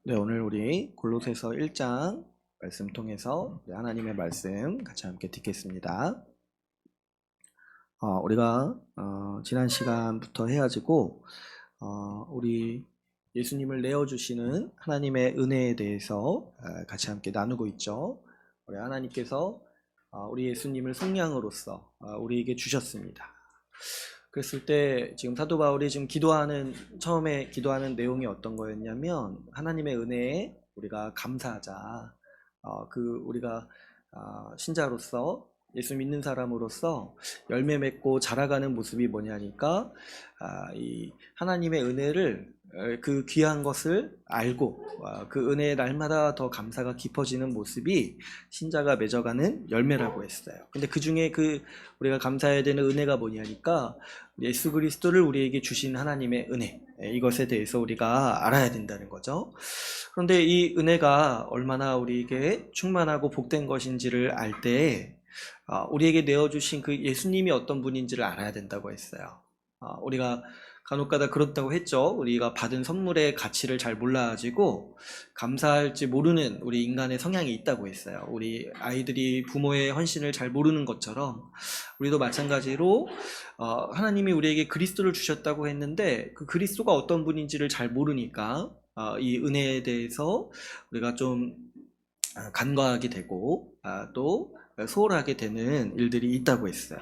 네, 오늘 우리 골로새서 1장 말씀 통해서 하나님의 말씀 같이 함께 듣겠습니다. 우리가 지난 시간부터 해가지고 우리 예수님을 내어주시는 하나님의 은혜에 대해서 같이 함께 나누고 있죠. 우리 하나님께서 우리 예수님을 속량으로서 우리에게 주셨습니다. 그랬을 때 지금 사도 바울이 지금 처음에 기도하는 내용이 어떤 거였냐면, 하나님의 은혜에 우리가 감사하자. 우리가 신자로서, 예수 믿는 사람으로서 열매 맺고 자라가는 모습이 뭐냐니까, 이 하나님의 은혜를, 그 귀한 것을 알고 그 은혜에 날마다 더 감사가 깊어지는 모습이 신자가 맺어가는 열매라고 했어요. 근데 그 중에 우리가 감사해야 되는 은혜가 뭐냐니까, 예수 그리스도를 우리에게 주신 하나님의 은혜, 이것에 대해서 우리가 알아야 된다는 거죠. 그런데 이 은혜가 얼마나 우리에게 충만하고 복된 것인지를 알 때 우리에게 내어주신 그 예수님이 어떤 분인지를 알아야 된다고 했어요. 우리가 간혹가다 그렇다고 했죠. 우리가 받은 선물의 가치를 잘 몰라가지고 감사할지 모르는 우리 인간의 성향이 있다고 했어요. 우리 아이들이 부모의 헌신을 잘 모르는 것처럼 우리도 마찬가지로 하나님이 우리에게 그리스도를 주셨다고 했는데 그 그리스도가 어떤 분인지를 잘 모르니까 이 은혜에 대해서 우리가 좀 간과하게 되고 또 소홀하게 되는 일들이 있다고 했어요.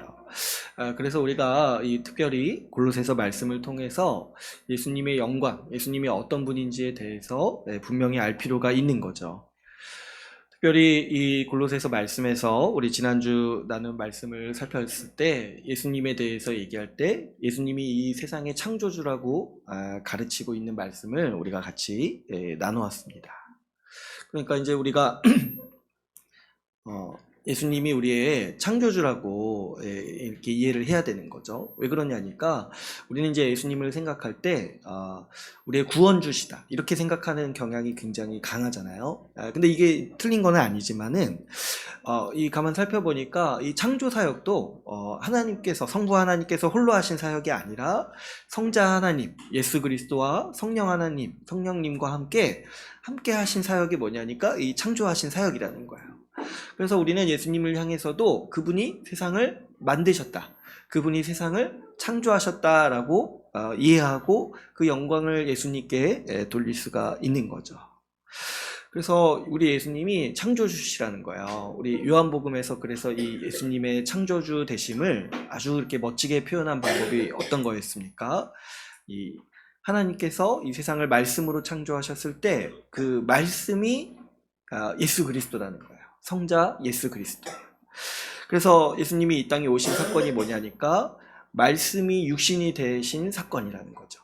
그래서 우리가 특별히 골로새서 말씀을 통해서 예수님의 영광, 예수님이 어떤 분인지에 대해서 분명히 알 필요가 있는 거죠. 특별히 이 골로새서 말씀에서 우리 지난주 나눈 말씀을 살폈을 때 예수님에 대해서 얘기할 때 예수님이 이 세상의 창조주라고 가르치고 있는 말씀을 우리가 같이 나누었습니다. 그러니까 이제 우리가 예수님이 우리의 창조주라고 이렇게 이해를 해야 되는 거죠. 왜 그러냐니까 우리는 이제 예수님을 생각할 때 우리의 구원주시다 이렇게 생각하는 경향이 굉장히 강하잖아요. 근데 이게 틀린 건 아니지만은 이 가만 살펴보니까 이 창조 사역도 성부 하나님께서 홀로 하신 사역이 아니라 성자 하나님, 예수 그리스도와 성령 하나님, 성령님과 함께 하신 사역이 뭐냐니까 이 창조하신 사역이라는 거예요. 그래서 우리는 예수님을 향해서도 그분이 세상을 만드셨다, 그분이 세상을 창조하셨다라고 이해하고 그 영광을 예수님께 돌릴 수가 있는 거죠. 그래서 우리 예수님이 창조주시라는 거예요. 우리 요한복음에서 그래서 이 예수님의 창조주 되심을 아주 이렇게 멋지게 표현한 방법이 어떤 거였습니까? 이 하나님께서 이 세상을 말씀으로 창조하셨을 때 그 말씀이 예수 그리스도라는 거예요. 성자 예수 그리스도. 그래서 예수님이 이 땅에 오신 사건이 뭐냐니까 말씀이 육신이 되신 사건이라는 거죠.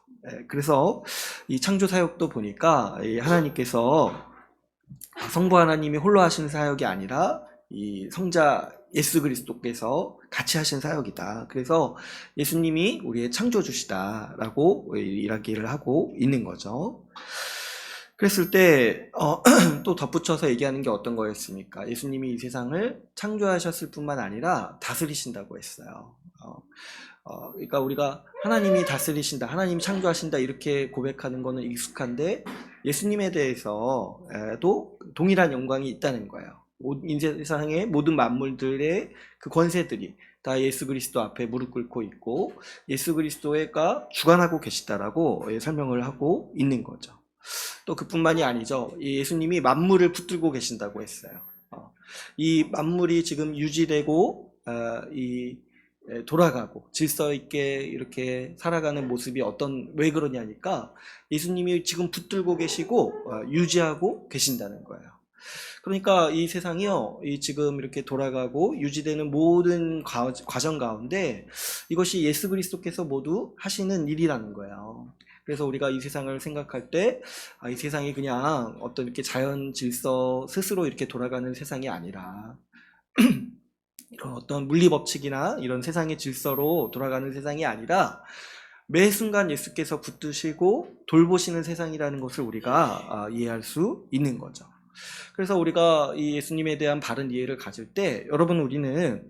그래서 이 창조 사역도 보니까 하나님께서 성부 하나님이 홀로 하신 사역이 아니라 이 성자 예수 그리스도께서 같이 하신 사역이다. 그래서 예수님이 우리의 창조주시다라고 이야기를 하고 있는 거죠. 그랬을 때 또 덧붙여서 얘기하는 게 어떤 거였습니까? 예수님이 이 세상을 창조하셨을 뿐만 아니라 다스리신다고 했어요. 그러니까 우리가 하나님이 다스리신다, 하나님이 창조하신다 이렇게 고백하는 거는 익숙한데 예수님에 대해서도 동일한 영광이 있다는 거예요. 이 세상의 모든 만물들의 그 권세들이 다 예수 그리스도 앞에 무릎 꿇고 있고 예수 그리스도가 주관하고 계시다라고 설명을 하고 있는 거죠. 또 그뿐만이 아니죠. 예수님이 만물을 붙들고 계신다고 했어요. 이 만물이 지금 유지되고 돌아가고 질서 있게 이렇게 살아가는 모습이 왜 그러냐니까 예수님이 지금 붙들고 계시고 유지하고 계신다는 거예요. 그러니까 이 세상이요, 지금 이렇게 돌아가고 유지되는 모든 과정 가운데 이것이 예수 그리스도께서 모두 하시는 일이라는 거예요. 그래서 우리가 이 세상을 생각할 때 이 세상이 그냥 어떤 이렇게 자연 질서 스스로 이렇게 돌아가는 세상이 아니라 이런 어떤 물리 법칙이나 이런 세상의 질서로 돌아가는 세상이 아니라 매 순간 예수께서 붙드시고 돌보시는 세상이라는 것을 우리가 이해할 수 있는 거죠. 그래서 우리가 이 예수님에 대한 바른 이해를 가질 때 여러분 우리는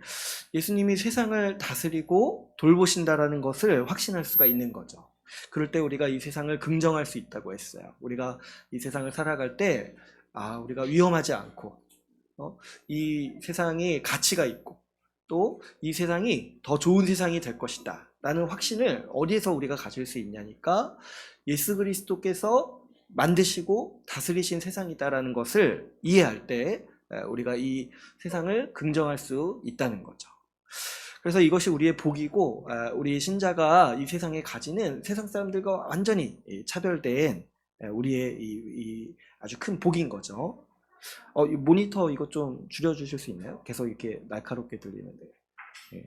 예수님이 세상을 다스리고 돌보신다라는 것을 확신할 수가 있는 거죠. 그럴 때 우리가 이 세상을 긍정할 수 있다고 했어요. 우리가 이 세상을 살아갈 때, 우리가 위험하지 않고, 이 세상에 가치가 있고, 또 이 세상이 더 좋은 세상이 될 것이다 라는 확신을 어디에서 우리가 가질 수 있냐니까 예수 그리스도께서 만드시고 다스리신 세상이다라는 것을 이해할 때 우리가 이 세상을 긍정할 수 있다는 거죠. 그래서 이것이 우리의 복이고, 우리 신자가 이 세상에 가지는 세상 사람들과 완전히 차별된 우리의 이 아주 큰 복인 거죠. 이 모니터 이거 좀 줄여주실 수 있나요? 계속 이렇게 날카롭게 들리는데. 예.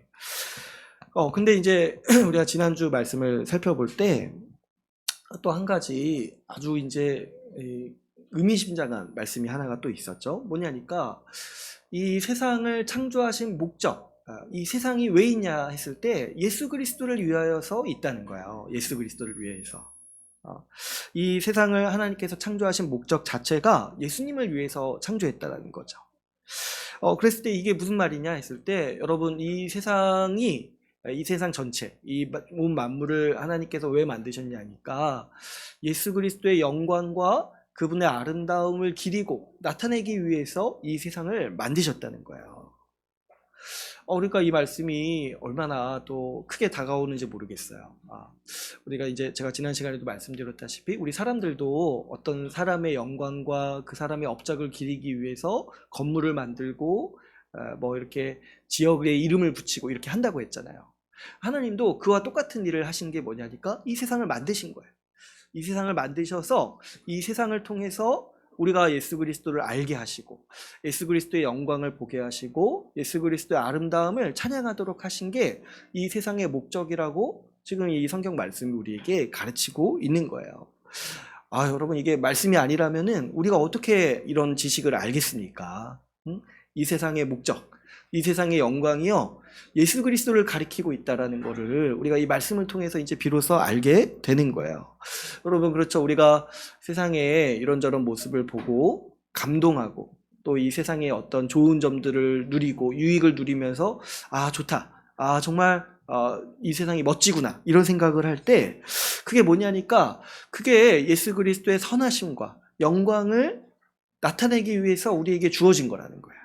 근데 이제 우리가 지난주 말씀을 살펴볼 때 또 한 가지 아주 이제 의미심장한 말씀이 하나가 또 있었죠. 뭐냐니까 이 세상을 창조하신 목적, 이 세상이 왜 있냐 했을 때 예수 그리스도를 위하여서 있다는 거예요. 예수 그리스도를 위해서. 이 세상을 하나님께서 창조하신 목적 자체가 예수님을 위해서 창조했다는 거죠. 그랬을 때 이게 무슨 말이냐 했을 때 여러분 이 세상 전체, 이 온 만물을 하나님께서 왜 만드셨냐니까 예수 그리스도의 영광과 그분의 아름다움을 기리고 나타내기 위해서 이 세상을 만드셨다는 거예요. 그러니까 이 말씀이 얼마나 또 크게 다가오는지 모르겠어요. 우리가 이제 제가 지난 시간에도 말씀드렸다시피 우리 사람들도 어떤 사람의 영광과 그 사람의 업적을 기리기 위해서 건물을 만들고 뭐 이렇게 지역의 이름을 붙이고 이렇게 한다고 했잖아요. 하나님도 그와 똑같은 일을 하신 게 뭐냐니까 이 세상을 만드신 거예요. 이 세상을 만드셔서 이 세상을 통해서 우리가 예수 그리스도를 알게 하시고 예수 그리스도의 영광을 보게 하시고 예수 그리스도의 아름다움을 찬양하도록 하신 게 이 세상의 목적이라고 지금 이 성경 말씀이 우리에게 가르치고 있는 거예요. 여러분 이게 말씀이 아니라면은 우리가 어떻게 이런 지식을 알겠습니까? 이 세상의 목적, 이 세상의 영광이요 예수 그리스도를 가리키고 있다라는 거를 우리가 이 말씀을 통해서 이제 비로소 알게 되는 거예요. 여러분 그렇죠. 우리가 세상의 이런저런 모습을 보고 감동하고 또 이 세상의 어떤 좋은 점들을 누리고 유익을 누리면서 좋다. 정말 이 세상이 멋지구나. 이런 생각을 할 때 그게 뭐냐니까 그게 예수 그리스도의 선하심과 영광을 나타내기 위해서 우리에게 주어진 거라는 거예요.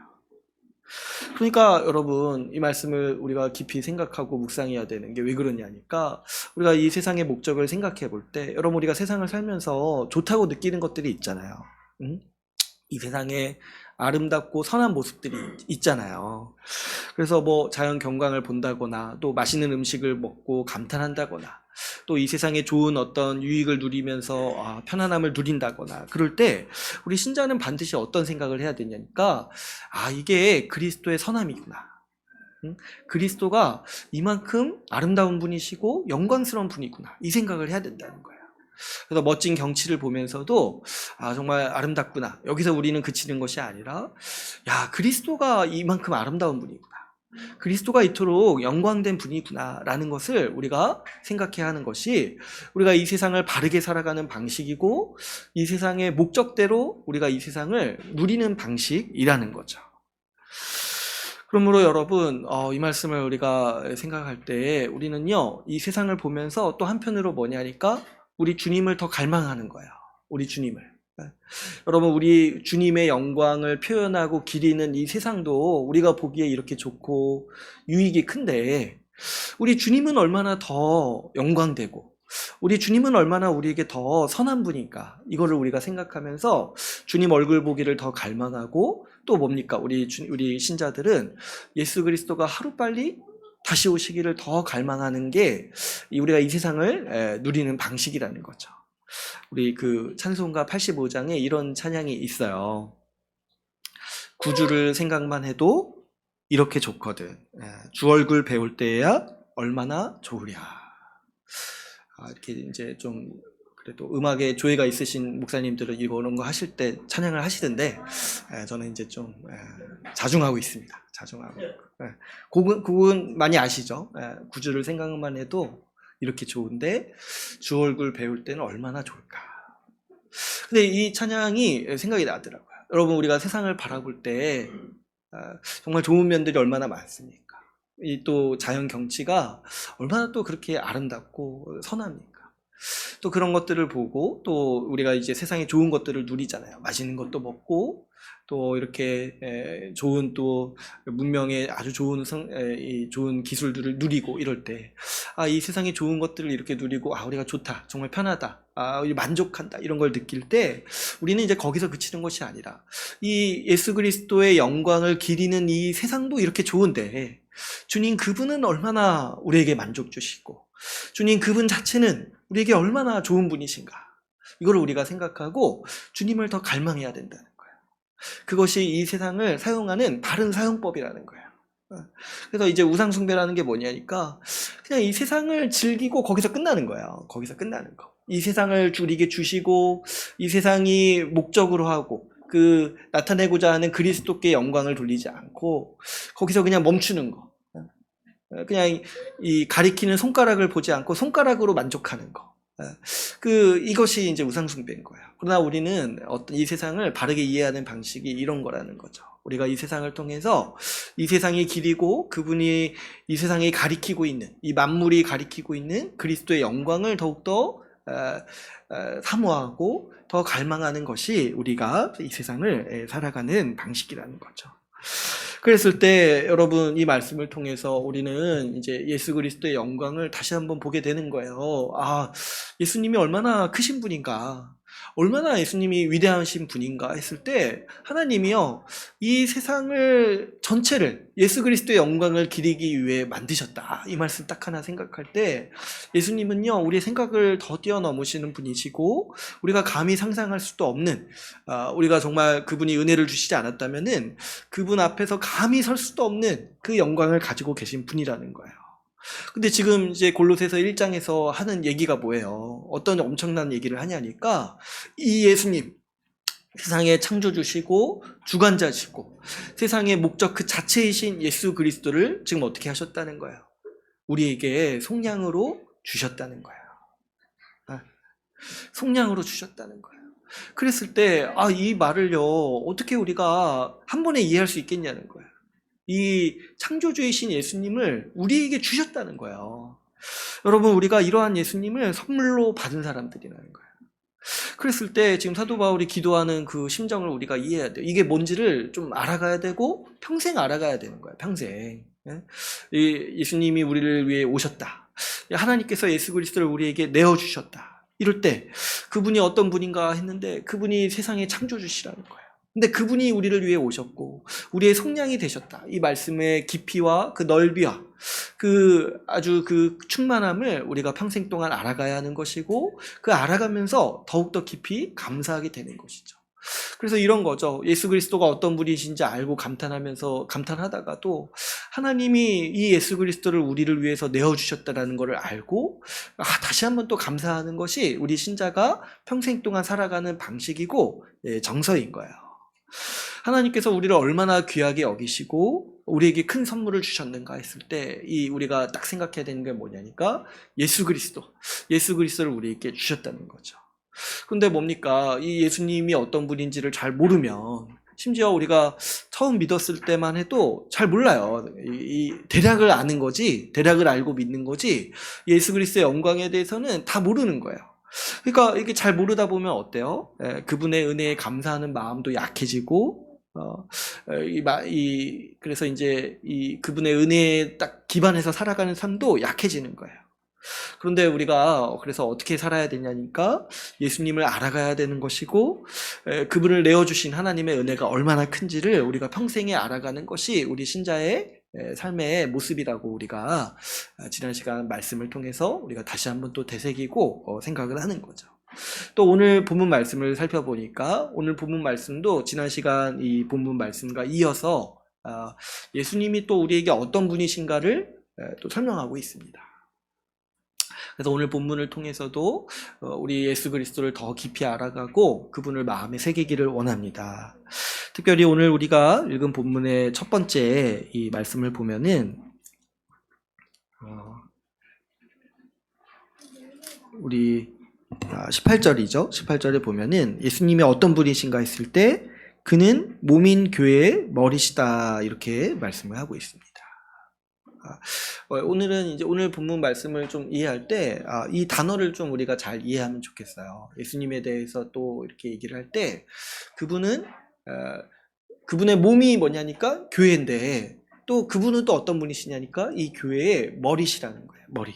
그러니까 여러분 이 말씀을 우리가 깊이 생각하고 묵상해야 되는 게 왜 그러냐니까 우리가 이 세상의 목적을 생각해 볼 때 여러분 우리가 세상을 살면서 좋다고 느끼는 것들이 있잖아요. 이 세상에 아름답고 선한 모습들이 있잖아요. 그래서 뭐 자연 경관을 본다거나 또 맛있는 음식을 먹고 감탄한다거나 또 이 세상에 좋은 어떤 유익을 누리면서 편안함을 누린다거나 그럴 때 우리 신자는 반드시 어떤 생각을 해야 되냐니까 이게 그리스도의 선함이구나. 그리스도가 이만큼 아름다운 분이시고 영광스러운 분이구나. 이 생각을 해야 된다는 거예요. 그래서 멋진 경치를 보면서도 정말 아름답구나. 여기서 우리는 그치는 것이 아니라 그리스도가 이만큼 아름다운 분이구나. 그리스도가 이토록 영광된 분이구나 라는 것을 우리가 생각해야 하는 것이 우리가 이 세상을 바르게 살아가는 방식이고 이 세상의 목적대로 우리가 이 세상을 누리는 방식이라는 거죠. 그러므로 여러분 이 말씀을 우리가 생각할 때 우리는요 이 세상을 보면서 또 한편으로 뭐냐니까 우리 주님을 더 갈망하는 거예요. 우리 주님을. 여러분 우리 주님의 영광을 표현하고 기리는 이 세상도 우리가 보기에 이렇게 좋고 유익이 큰데 우리 주님은 얼마나 더 영광되고 우리 주님은 얼마나 우리에게 더 선한 분인가 이거를 우리가 생각하면서 주님 얼굴 보기를 더 갈망하고 또 뭡니까 우리 신자들은 예수 그리스도가 하루빨리 다시 오시기를 더 갈망하는 게 우리가 이 세상을 누리는 방식이라는 거죠. 우리 그 찬송가 85장에 이런 찬양이 있어요. 구주를 생각만 해도 이렇게 좋거든. 주 얼굴 배울 때야 얼마나 좋으랴. 이렇게 이제 좀 그래도 음악에 조예가 있으신 목사님들은 이런 거 하실 때 찬양을 하시던데 저는 이제 좀 자중하고 있습니다. 자중하고. 곡은 많이 아시죠? 구주를 생각만 해도 이렇게 좋은데 주 얼굴 배울 때는 얼마나 좋을까. 근데 이 찬양이 생각이 나더라고요. 여러분 우리가 세상을 바라볼 때 정말 좋은 면들이 얼마나 많습니까? 이 또 자연 경치가 얼마나 또 그렇게 아름답고 선합니까? 또 그런 것들을 보고 또 우리가 이제 세상에 좋은 것들을 누리잖아요. 맛있는 것도 먹고 또 이렇게 좋은 또 문명의 아주 좋은 좋은 기술들을 누리고 이럴 때 이 세상에 좋은 것들을 이렇게 누리고 우리가 좋다, 정말 편하다, 우리 만족한다 이런 걸 느낄 때 우리는 이제 거기서 그치는 것이 아니라 이 예수 그리스도의 영광을 기리는 이 세상도 이렇게 좋은데 주님 그분은 얼마나 우리에게 만족 주시고 주님 그분 자체는 우리에게 얼마나 좋은 분이신가, 이거를 우리가 생각하고 주님을 더 갈망해야 된다는 거예요. 그것이 이 세상을 사용하는 바른 사용법이라는 거예요. 그래서 이제 우상숭배라는 게 뭐냐니까 그냥 이 세상을 즐기고 거기서 끝나는 거예요. 거기서 끝나는 거. 이 세상을 우리에게 주시고 이 세상이 목적으로 하고 그 나타내고자 하는 그리스도께 영광을 돌리지 않고 거기서 그냥 멈추는 거. 그냥 이 가리키는 손가락을 보지 않고 손가락으로 만족하는 거. 이것이 이제 우상숭배인 거예요. 그러나 우리는 어떤 이 세상을 바르게 이해하는 방식이 이런 거라는 거죠. 우리가 이 세상을 통해서 이 세상이 길이고 그분이 이 세상이 가리키고 있는 이 만물이 가리키고 있는 그리스도의 영광을 더욱더 사모하고 더 갈망하는 것이 우리가 이 세상을 살아가는 방식이라는 거죠. 그랬을 때 여러분 이 말씀을 통해서 우리는 이제 예수 그리스도의 영광을 다시 한번 보게 되는 거예요. 예수님이 얼마나 크신 분인가, 얼마나 예수님이 위대하신 분인가 했을 때 하나님이요 이 세상을 전체를 예수 그리스도의 영광을 기리기 위해 만드셨다, 이 말씀 딱 하나 생각할 때 예수님은요 우리의 생각을 더 뛰어넘으시는 분이시고 우리가 감히 상상할 수도 없는, 우리가 정말 그분이 은혜를 주시지 않았다면은 그분 앞에서 감히 설 수도 없는 그 영광을 가지고 계신 분이라는 거예요. 근데 지금 이제 골로새서 1장에서 하는 얘기가 뭐예요? 어떤 엄청난 얘기를 하냐니까 이 예수님, 세상의 창조주시고 주관자시고 세상의 목적 그 자체이신 예수 그리스도를 지금 어떻게 하셨다는 거예요? 우리에게 속량으로 주셨다는 거예요. 속량으로 주셨다는 거예요. 그랬을 때 이 말을요 어떻게 우리가 한 번에 이해할 수 있겠냐는 거예요. 이 창조주이신 예수님을 우리에게 주셨다는 거예요. 여러분 우리가 이러한 예수님을 선물로 받은 사람들이라는 거예요. 그랬을 때 지금 사도 바울이 기도하는 그 심정을 우리가 이해해야 돼요. 이게 뭔지를 좀 알아가야 되고 평생 알아가야 되는 거예요. 평생. 예수님이 우리를 위해 오셨다. 하나님께서 예수 그리스도를 우리에게 내어주셨다. 이럴 때 그분이 어떤 분인가 했는데 그분이 세상의 창조주시라는 거예요. 근데 그분이 우리를 위해 오셨고 우리의 속량이 되셨다. 이 말씀의 깊이와 그 넓이와 아주 그 충만함을 우리가 평생 동안 알아가야 하는 것이고 그 알아가면서 더욱더 깊이 감사하게 되는 것이죠. 그래서 이런 거죠. 예수 그리스도가 어떤 분이신지 알고 감탄하다가도 하나님이 이 예수 그리스도를 우리를 위해서 내어주셨다는 것을 알고 다시 한번 또 감사하는 것이 우리 신자가 평생 동안 살아가는 방식이고 정서인 거예요. 하나님께서 우리를 얼마나 귀하게 여기시고 우리에게 큰 선물을 주셨는가 했을 때 우리가 딱 생각해야 되는 게 뭐냐니까 예수 그리스도를 우리에게 주셨다는 거죠. 근데 뭡니까? 이 예수님이 어떤 분인지를 잘 모르면 심지어 우리가 처음 믿었을 때만 해도 잘 몰라요. 대략을 아는 거지, 대략을 알고 믿는 거지 예수 그리스도의 영광에 대해서는 다 모르는 거예요. 그러니까 이게 잘 모르다 보면 어때요? 그분의 은혜에 감사하는 마음도 약해지고 그래서 이제 그분의 은혜에 딱 기반해서 살아가는 삶도 약해지는 거예요. 그런데 우리가 그래서 어떻게 살아야 되냐니까 예수님을 알아가야 되는 것이고 그분을 내어주신 하나님의 은혜가 얼마나 큰지를 우리가 평생에 알아가는 것이 우리 신자의 삶의 모습이라고 우리가 지난 시간 말씀을 통해서 우리가 다시 한번 또 되새기고 생각을 하는 거죠. 또 오늘 본문 말씀을 살펴보니까 오늘 본문 말씀도 지난 시간 이 본문 말씀과 이어서 예수님이 또 우리에게 어떤 분이신가를 또 설명하고 있습니다. 그래서 오늘 본문을 통해서도 우리 예수 그리스도를 더 깊이 알아가고 그분을 마음에 새기기를 원합니다. 특별히 오늘 우리가 읽은 본문의 첫 번째 이 말씀을 보면은 우리 18절이죠. 18절에 보면은 예수님이 어떤 분이신가 했을 때 그는 몸인 교회의 머리시다 이렇게 말씀을 하고 있습니다. 오늘은 이제 오늘 본문 말씀을 좀 이해할 때, 이 단어를 좀 우리가 잘 이해하면 좋겠어요. 예수님에 대해서 또 이렇게 얘기를 할 때, 그분은, 그분의 몸이 뭐냐니까 교회인데, 또 그분은 또 어떤 분이시냐니까 이 교회의 머리시라는 거예요. 머리.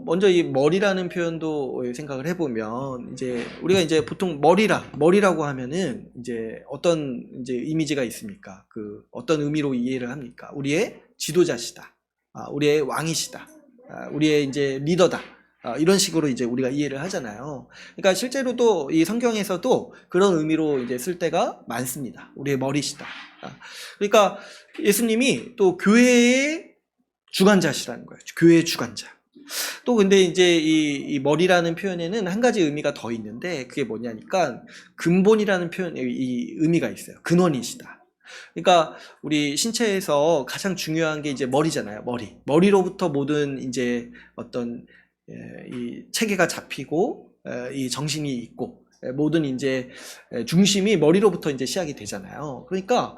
먼저 이 머리라는 표현도 생각을 해보면, 이제, 우리가 이제 보통 머리라고 하면은, 이제 어떤 이제 이미지가 있습니까? 어떤 의미로 이해를 합니까? 우리의 지도자시다. 우리의 왕이시다. 우리의 이제 리더다. 이런 식으로 이제 우리가 이해를 하잖아요. 그러니까 실제로도 이 성경에서도 그런 의미로 이제 쓸 때가 많습니다. 우리의 머리시다. 그러니까 예수님이 또 교회의 주관자시라는 거예요. 교회의 주관자. 또 근데 이제 이 머리라는 표현에는 한 가지 의미가 더 있는데 그게 뭐냐니까 근본이라는 이 의미가 있어요. 근원이시다. 그러니까 우리 신체에서 가장 중요한 게 이제 머리잖아요. 머리로부터 모든 이제 어떤 이 체계가 잡히고 이 정신이 있고 모든 이제 중심이 머리로부터 이제 시작이 되잖아요. 그러니까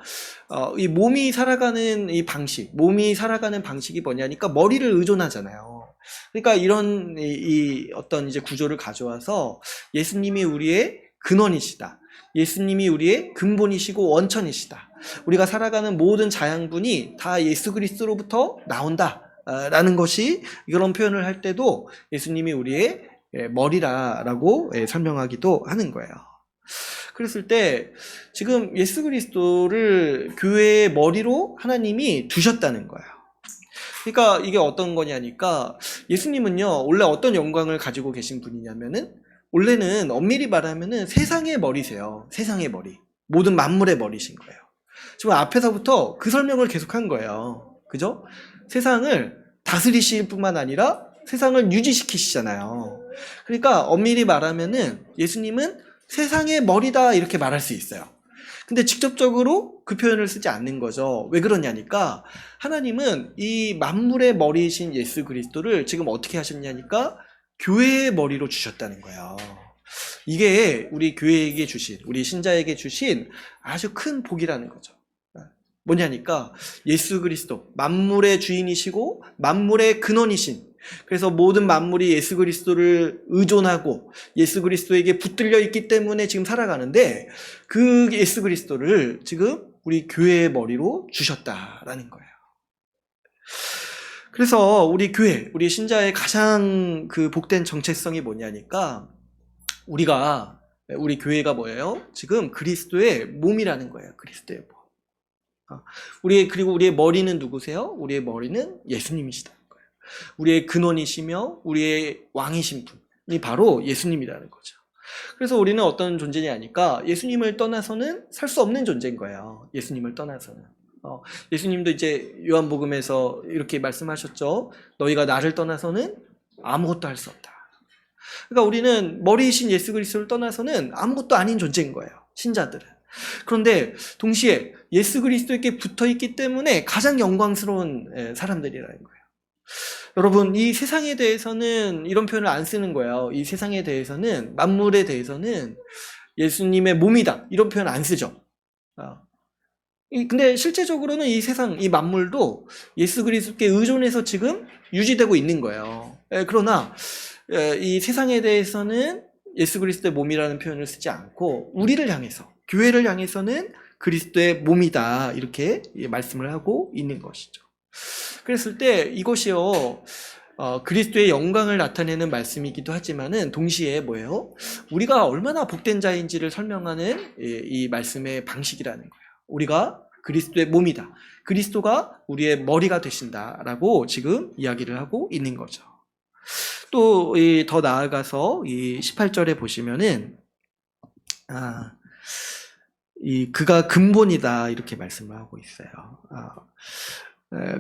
이 몸이 살아가는 방식이 뭐냐니까 머리를 의존하잖아요. 그러니까 이런 이 어떤 이제 구조를 가져와서 예수님이 우리의 근원이시다. 예수님이 우리의 근본이시고 원천이시다. 우리가 살아가는 모든 자양분이 다 예수 그리스도로부터 나온다. 라는 것이 이런 표현을 할 때도 예수님이 우리의 머리라고 설명하기도 하는 거예요. 그랬을 때 지금 예수 그리스도를 교회의 머리로 하나님이 두셨다는 거예요. 그러니까 이게 어떤 거냐니까 예수님은요 원래 어떤 영광을 가지고 계신 분이냐면은 원래는 엄밀히 말하면은 세상의 머리세요. 세상의 머리. 모든 만물의 머리신 거예요. 지금 앞에서부터 그 설명을 계속한 거예요. 그죠? 세상을 다스리실 뿐만 아니라 세상을 유지시키시잖아요. 그러니까 엄밀히 말하면은 예수님은 세상의 머리다 이렇게 말할 수 있어요. 근데 직접적으로 그 표현을 쓰지 않는 거죠. 왜 그러냐니까 하나님은 이 만물의 머리이신 예수 그리스도를 지금 어떻게 하셨냐니까 교회의 머리로 주셨다는 거예요. 이게 우리 교회에게 주신, 우리 신자에게 주신 아주 큰 복이라는 거죠. 뭐냐니까 예수 그리스도 만물의 주인이시고 만물의 근원이신, 그래서 모든 만물이 예수 그리스도를 의존하고 예수 그리스도에게 붙들려 있기 때문에 지금 살아가는데 그 예수 그리스도를 지금 우리 교회의 머리로 주셨다라는 거예요. 그래서 우리 교회, 우리 신자의 가장 그 복된 정체성이 뭐냐니까 우리 교회가 뭐예요? 지금 그리스도의 몸이라는 거예요. 그리스도의 몸. 그리고 우리의 머리는 누구세요? 우리의 머리는 예수님이시다는 거예요. 우리의 근원이시며 우리의 왕이신 분이 바로 예수님이라는 거죠. 그래서 우리는 어떤 존재냐니까 예수님을 떠나서는 살 수 없는 존재인 거예요. 예수님을 떠나서는. 예수님도 이제 요한복음에서 이렇게 말씀하셨죠. 너희가 나를 떠나서는 아무것도 할 수 없다. 그러니까 우리는 머리이신 예수 그리스도를 떠나서는 아무것도 아닌 존재인 거예요. 신자들은. 그런데 동시에 예수 그리스도에게 붙어있기 때문에 가장 영광스러운 사람들이라는 거예요. 여러분, 이 세상에 대해서는 이런 표현을 안 쓰는 거예요. 이 세상에 대해서는, 만물에 대해서는 예수님의 몸이다 이런 표현 안 쓰죠. 근데 실제적으로는 이 세상, 이 만물도 예수 그리스도께 의존해서 지금 유지되고 있는 거예요. 그러나 이 세상에 대해서는 예수 그리스도의 몸이라는 표현을 쓰지 않고 우리를 향해서, 교회를 향해서는 그리스도의 몸이다 이렇게 말씀을 하고 있는 것이죠. 그랬을 때 이것이요 그리스도의 영광을 나타내는 말씀이기도 하지만은 동시에 뭐예요? 우리가 얼마나 복된 자인지를 설명하는 이 말씀의 방식이라는 거예요. 우리가 그리스도의 몸이다. 그리스도가 우리의 머리가 되신다라고 지금 이야기를 하고 있는 거죠. 또 더 나아가서 이 18절에 보시면은 그가 근본이다 이렇게 말씀을 하고 있어요.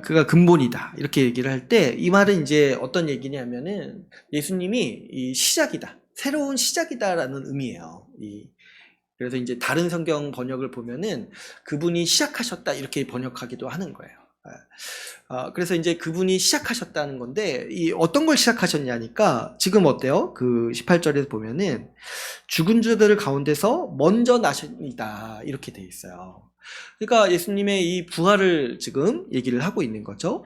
그가 근본이다 이렇게 얘기를 할 때 이 말은 이제 어떤 얘기냐면은 예수님이 이 시작이다, 새로운 시작이다라는 의미예요. 그래서 이제 다른 성경 번역을 보면은 그분이 시작하셨다 이렇게 번역하기도 하는 거예요. 그래서 이제 그분이 시작하셨다는 건데 어떤 걸 시작하셨냐니까 지금 어때요? 그 18절에서 보면은 죽은 자들 가운데서 먼저 나셨다 이렇게 돼 있어요. 그러니까 예수님의 이 부활을 지금 얘기를 하고 있는 거죠.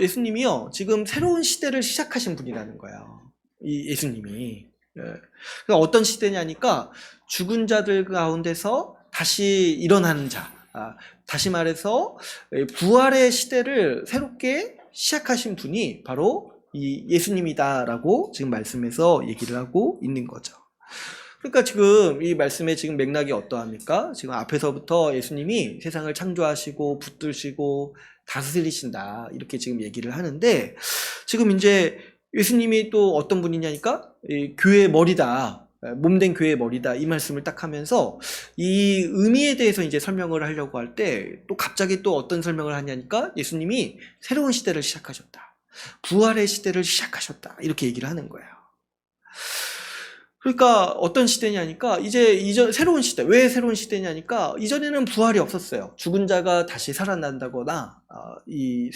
예수님이요, 지금 새로운 시대를 시작하신 분이라는 거예요. 이 예수님이. 그러니까 어떤 시대냐니까 죽은 자들 가운데서 다시 일어나는 자. 다시 말해서 부활의 시대를 새롭게 시작하신 분이 바로 이 예수님이다라고 지금 말씀에서 얘기를 하고 있는 거죠. 그러니까 지금 이 말씀의 지금 맥락이 어떠합니까? 지금 앞에서부터 예수님이 세상을 창조하시고 붙드시고 다스리신다 이렇게 지금 얘기를 하는데, 지금 이제 예수님이 또 어떤 분이냐니까 이 교회의 머리다, 몸된 교회의 머리다, 이 말씀을 딱 하면서 이 의미에 대해서 이제 설명을 하려고 할 때 또 갑자기 또 어떤 설명을 하냐니까 예수님이 새로운 시대를 시작하셨다, 부활의 시대를 시작하셨다, 이렇게 얘기를 하는 거예요. 그러니까 어떤 시대냐니까 이제 새로운 시대. 왜 새로운 시대냐니까 이전에는 부활이 없었어요. 죽은 자가 다시 살아난다거나 이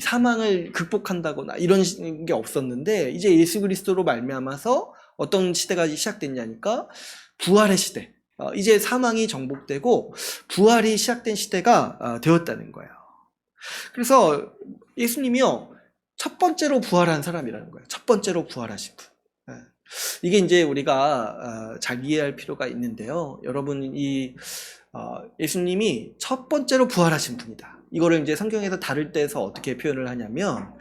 사망을 극복한다거나 이런 게 없었는데, 이제 예수 그리스도로 말미암아서 어떤 시대가 시작됐냐니까 부활의 시대. 이제 사망이 정복되고 부활이 시작된 시대가 되었다는 거예요. 그래서 예수님이요, 첫 번째로 부활한 사람이라는 거예요. 첫 번째로 부활하신 분. 이게 이제 우리가 잘 이해할 필요가 있는데요. 여러분, 예수님이 첫 번째로 부활하신 분이다. 이거를 이제 성경에서 다룰 때에서 어떻게 표현을 하냐면,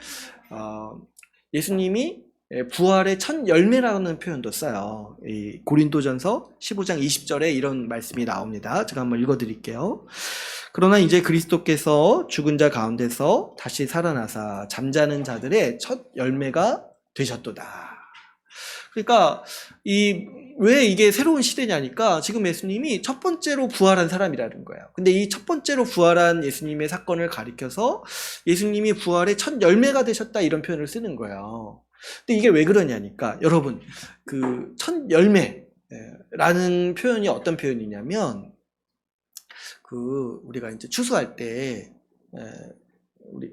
예수님이 부활의 첫 열매라는 표현도 써요. 이 고린도전서 15장 20절에 이런 말씀이 나옵니다. 제가 한번 읽어드릴게요. 그러나 이제 그리스도께서 죽은 자 가운데서 다시 살아나사 잠자는 자들의 첫 열매가 되셨도다. 그러니까 왜 이게 새로운 시대냐니까 지금 예수님이 첫 번째로 부활한 사람이라는 거예요. 근데 이 첫 번째로 부활한 예수님의 사건을 가리켜서 예수님이 부활의 첫 열매가 되셨다, 이런 표현을 쓰는 거예요. 근데 이게 왜 그러냐니까, 여러분, 그 첫 열매라는 표현이 어떤 표현이냐면, 우리가 이제 추수할 때,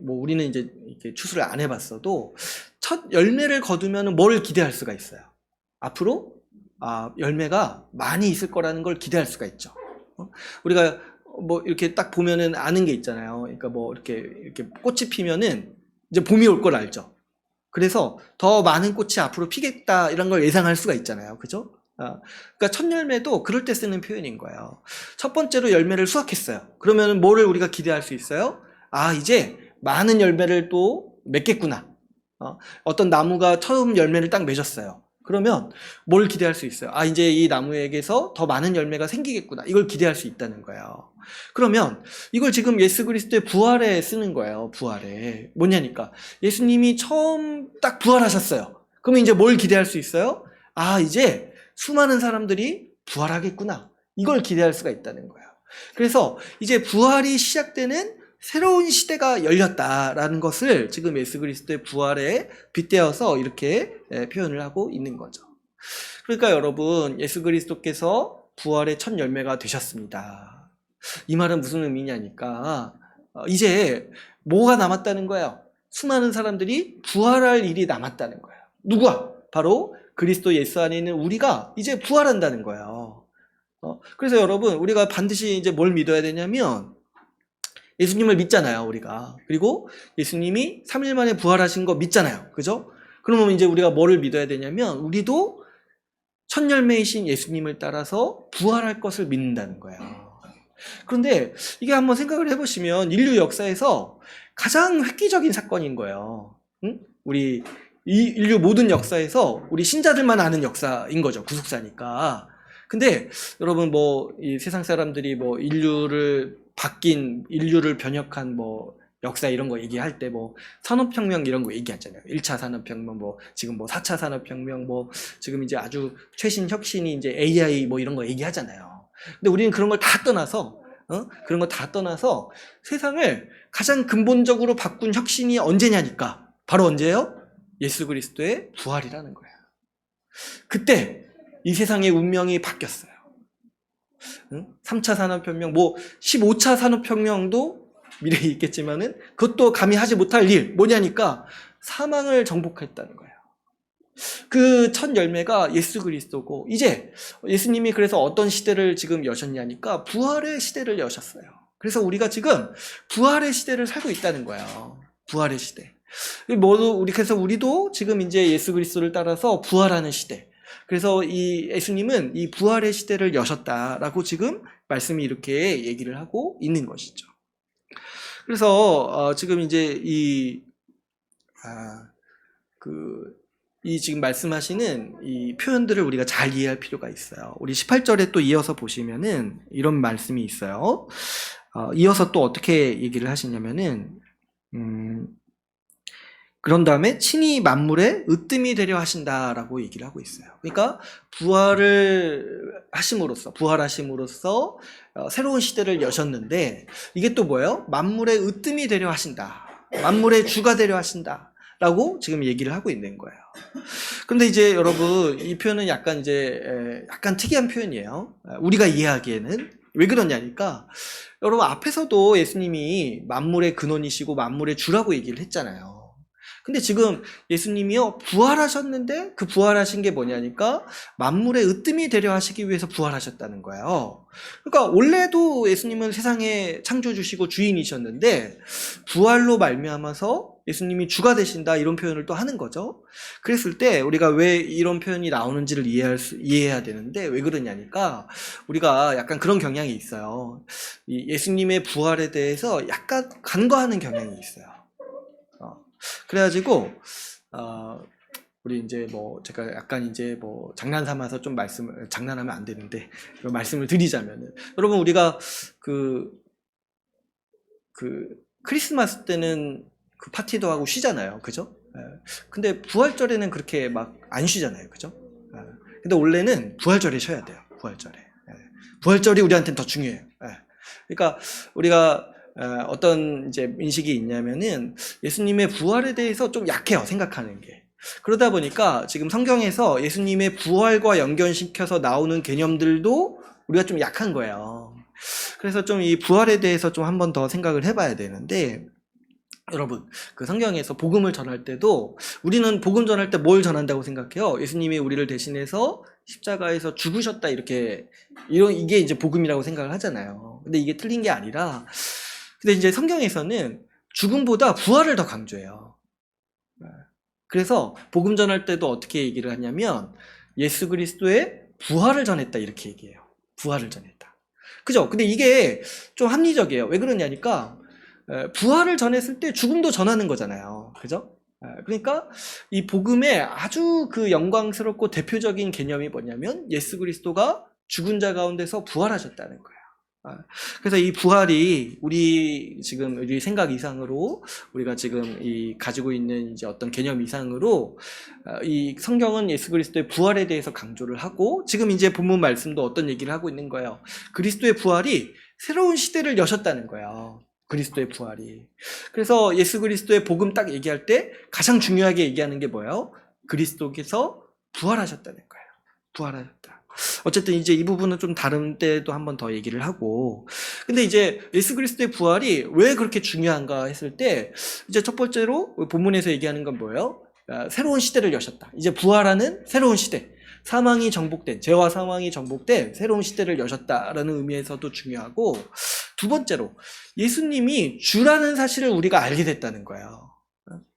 우리는 이제 이렇게 추수를 안 해봤어도 첫 열매를 거두면 뭘 기대할 수가 있어요. 앞으로 열매가 많이 있을 거라는 걸 기대할 수가 있죠. 우리가 뭐 이렇게 딱 보면은 아는 게 있잖아요. 그러니까 뭐 이렇게 꽃이 피면은 이제 봄이 올 걸 알죠. 그래서 더 많은 꽃이 앞으로 피겠다, 이런 걸 예상할 수가 있잖아요. 그죠? 그러니까 첫 열매도 그럴 때 쓰는 표현인 거예요. 첫 번째로 열매를 수확했어요. 그러면 뭐를 우리가 기대할 수 있어요? 이제 많은 열매를 또 맺겠구나. 어떤 나무가 처음 열매를 딱 맺었어요. 그러면 뭘 기대할 수 있어요? 이제 이 나무에게서 더 많은 열매가 생기겠구나. 이걸 기대할 수 있다는 거예요. 그러면 이걸 지금 예수 그리스도의 부활에 쓰는 거예요. 부활에. 뭐냐니까 예수님이 처음 딱 부활하셨어요. 그러면 이제 뭘 기대할 수 있어요? 이제 수많은 사람들이 부활하겠구나. 이걸 기대할 수가 있다는 거예요. 그래서 이제 부활이 시작되는 새로운 시대가 열렸다라는 것을 지금 예수 그리스도의 부활에 빗대어서 이렇게 표현을 하고 있는 거죠. 그러니까 여러분, 예수 그리스도께서 부활의 첫 열매가 되셨습니다. 이 말은 무슨 의미냐니까 이제 뭐가 남았다는 거예요? 수많은 사람들이 부활할 일이 남았다는 거예요. 누구야? 바로 그리스도 예수 안에 있는 우리가 이제 부활한다는 거예요. 그래서 여러분, 우리가 반드시 이제 뭘 믿어야 되냐면 예수님을 믿잖아요, 우리가. 그리고 예수님이 3일 만에 부활하신 거 믿잖아요. 그죠? 그러면 이제 우리가 뭐를 믿어야 되냐면 우리도 첫 열매이신 예수님을 따라서 부활할 것을 믿는다는 거예요. 그런데 이게 한번 생각을 해보시면 인류 역사에서 가장 획기적인 사건인 거예요. 응? 우리 인류 모든 역사에서 우리 신자들만 아는 역사인 거죠. 구속사니까. 근데 여러분, 이 세상 사람들이 인류를 변혁한 역사 이런 거 얘기할 때 산업혁명 이런 거 얘기하잖아요. 1차 산업혁명, 지금 4차 산업혁명, 지금 이제 아주 최신 혁신이 이제 AI 이런 거 얘기하잖아요. 근데 우리는 그런 걸 다 떠나서, 그런 거 다 떠나서 세상을 가장 근본적으로 바꾼 혁신이 언제냐니까. 바로 언제예요? 예수 그리스도의 부활이라는 거예요. 그때 이 세상의 운명이 바뀌었어요. 3차 산업혁명, 15차 산업혁명도 미래에 있겠지만은 그것도 감히 하지 못할 일, 뭐냐니까 사망을 정복했다는 거예요. 그 첫 열매가 예수 그리스도고, 이제 예수님이 그래서 어떤 시대를 지금 여셨냐니까 부활의 시대를 여셨어요. 그래서 우리가 지금 부활의 시대를 살고 있다는 거예요. 부활의 시대. 그래서 우리도 지금 이제 예수 그리스도를 따라서 부활하는 시대. 그래서 이 예수님은 이 부활의 시대를 여셨다라고 지금 말씀이 이렇게 얘기를 하고 있는 것이죠. 그래서 지금 이제 이 지금 말씀하시는 이 표현들을 우리가 잘 이해할 필요가 있어요. 우리 18절에 또 이어서 보시면은 이런 말씀이 있어요. 이어서 또 어떻게 얘기를 하시냐면은 그런 다음에 친히 만물에 으뜸이 되려 하신다라고 얘기를 하고 있어요. 그러니까 부활하심으로써 새로운 시대를 여셨는데 이게 또 뭐예요? 만물의 으뜸이 되려 하신다. 만물의 주가 되려 하신다. 라고 지금 얘기를 하고 있는 거예요. 근데 이제 여러분 이 표현은 약간 특이한 표현이에요. 우리가 이해하기에는 왜 그러냐니까 여러분 앞에서도 예수님이 만물의 근원이시고 만물의 주라고 얘기를 했잖아요. 근데 지금 예수님이요 부활하셨는데 그 부활하신 게 뭐냐니까 만물의 으뜸이 되려 하시기 위해서 부활하셨다는 거예요. 그러니까 원래도 예수님은 세상의 창조주시고 주인이셨는데 부활로 말미암아서 예수님이 주가 되신다 이런 표현을 또 하는 거죠. 그랬을 때 우리가 왜 이런 표현이 나오는지를 이해해야 되는데 왜 그러냐니까 우리가 약간 그런 경향이 있어요. 이 예수님의 부활에 대해서 약간 간과하는 경향이 있어요. 그래가지고 우리 이제 제가 약간 장난 삼아서 좀 장난하면 안 되는데 말씀을 드리자면은 여러분 우리가 그 크리스마스 때는 그 파티도 하고 쉬잖아요. 그죠? 근데 부활절에는 그렇게 막 안 쉬잖아요. 그죠? 근데 원래는 부활절에 쉬어야 돼요. 부활절이 우리한테는 더 중요해요. 그러니까 우리가 어떤 이제 인식이 있냐면은 예수님의 부활에 대해서 좀 약해요. 생각하는 게. 그러다 보니까 지금 성경에서 예수님의 부활과 연결시켜서 나오는 개념들도 우리가 좀 약한 거예요. 그래서 좀 이 부활에 대해서 좀 한 번 더 생각을 해봐야 되는데 여러분 그 성경에서 복음을 전할 때도 우리는 복음 전할 때 뭘 전한다고 생각해요? 예수님이 우리를 대신해서 십자가에서 죽으셨다 이게 이제 복음이라고 생각을 하잖아요. 근데 이게 틀린 게 아니라 근데 이제 성경에서는 죽음보다 부활을 더 강조해요. 그래서 복음 전할 때도 어떻게 얘기를 하냐면 예수 그리스도의 부활을 전했다 이렇게 얘기해요. 부활을 전했다. 그죠? 근데 이게 좀 합리적이에요. 왜 그러냐니까 부활을 전했을 때 죽음도 전하는 거잖아요. 그죠? 그러니까 이 복음의 아주 그 영광스럽고 대표적인 개념이 뭐냐면 예수 그리스도가 죽은 자 가운데서 부활하셨다는 거예요. 그래서 이 부활이 우리 생각 이상으로 우리가 지금 가지고 있는 이제 어떤 개념 이상으로 이 성경은 예수 그리스도의 부활에 대해서 강조를 하고 지금 이제 본문 말씀도 어떤 얘기를 하고 있는 거예요. 그리스도의 부활이 새로운 시대를 여셨다는 거예요. 그리스도의 부활이. 그래서 예수 그리스도의 복음 딱 얘기할 때 가장 중요하게 얘기하는 게 뭐예요? 그리스도께서 부활하셨다는 거예요. 부활하셨다. 어쨌든 이제 이 부분은 좀 다른 때도 한번 더 얘기를 하고 근데 이제 예수 그리스도의 부활이 왜 그렇게 중요한가 했을 때 이제 첫 번째로 본문에서 얘기하는 건 뭐예요? 새로운 시대를 여셨다. 이제 부활하는 새로운 시대. 죄와 사망이 정복된 새로운 시대를 여셨다라는 의미에서도 중요하고 두 번째로 예수님이 주라는 사실을 우리가 알게 됐다는 거예요.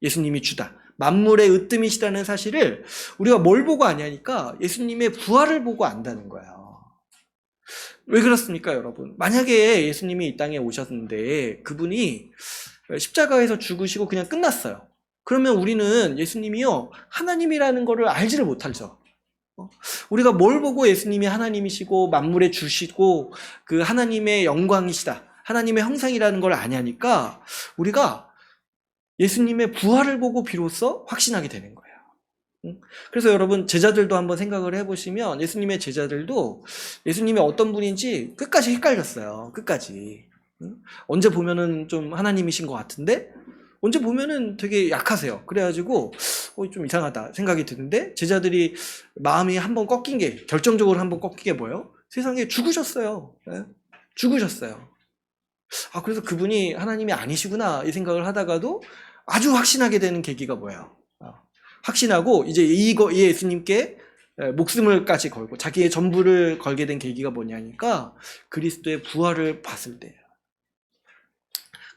예수님이 주다. 만물의 으뜸이시다는 사실을 우리가 뭘 보고 아냐니까 예수님의 부활을 보고 안다는 거예요. 왜 그렇습니까, 여러분? 만약에 예수님이 이 땅에 오셨는데 그분이 십자가에서 죽으시고 그냥 끝났어요. 그러면 우리는 예수님이요 하나님이라는 거를 알지를 못하죠. 우리가 뭘 보고 예수님이 하나님이시고 만물의 주시고 그 하나님의 영광이시다, 하나님의 형상이라는 걸 아냐니까 우리가 예수님의 부활을 보고 비로소 확신하게 되는 거예요. 그래서 여러분 제자들도 한번 생각을 해보시면 예수님의 제자들도 예수님이 어떤 분인지 끝까지 헷갈렸어요. 끝까지. 언제 보면은 좀 하나님이신 것 같은데 언제 보면은 되게 약하세요. 그래가지고 좀 이상하다 생각이 드는데 제자들이 마음이 한번 꺾인 게 결정적으로 한번 꺾인 게 뭐예요? 세상에 죽으셨어요. 죽으셨어요. 그래서 그분이 하나님이 아니시구나 이 생각을 하다가도 아주 확신하게 되는 계기가 뭐예요? 확신하고 이제 이 예수님께 목숨을까지 걸고 자기의 전부를 걸게 된 계기가 뭐냐니까 그리스도의 부활을 봤을 때예요.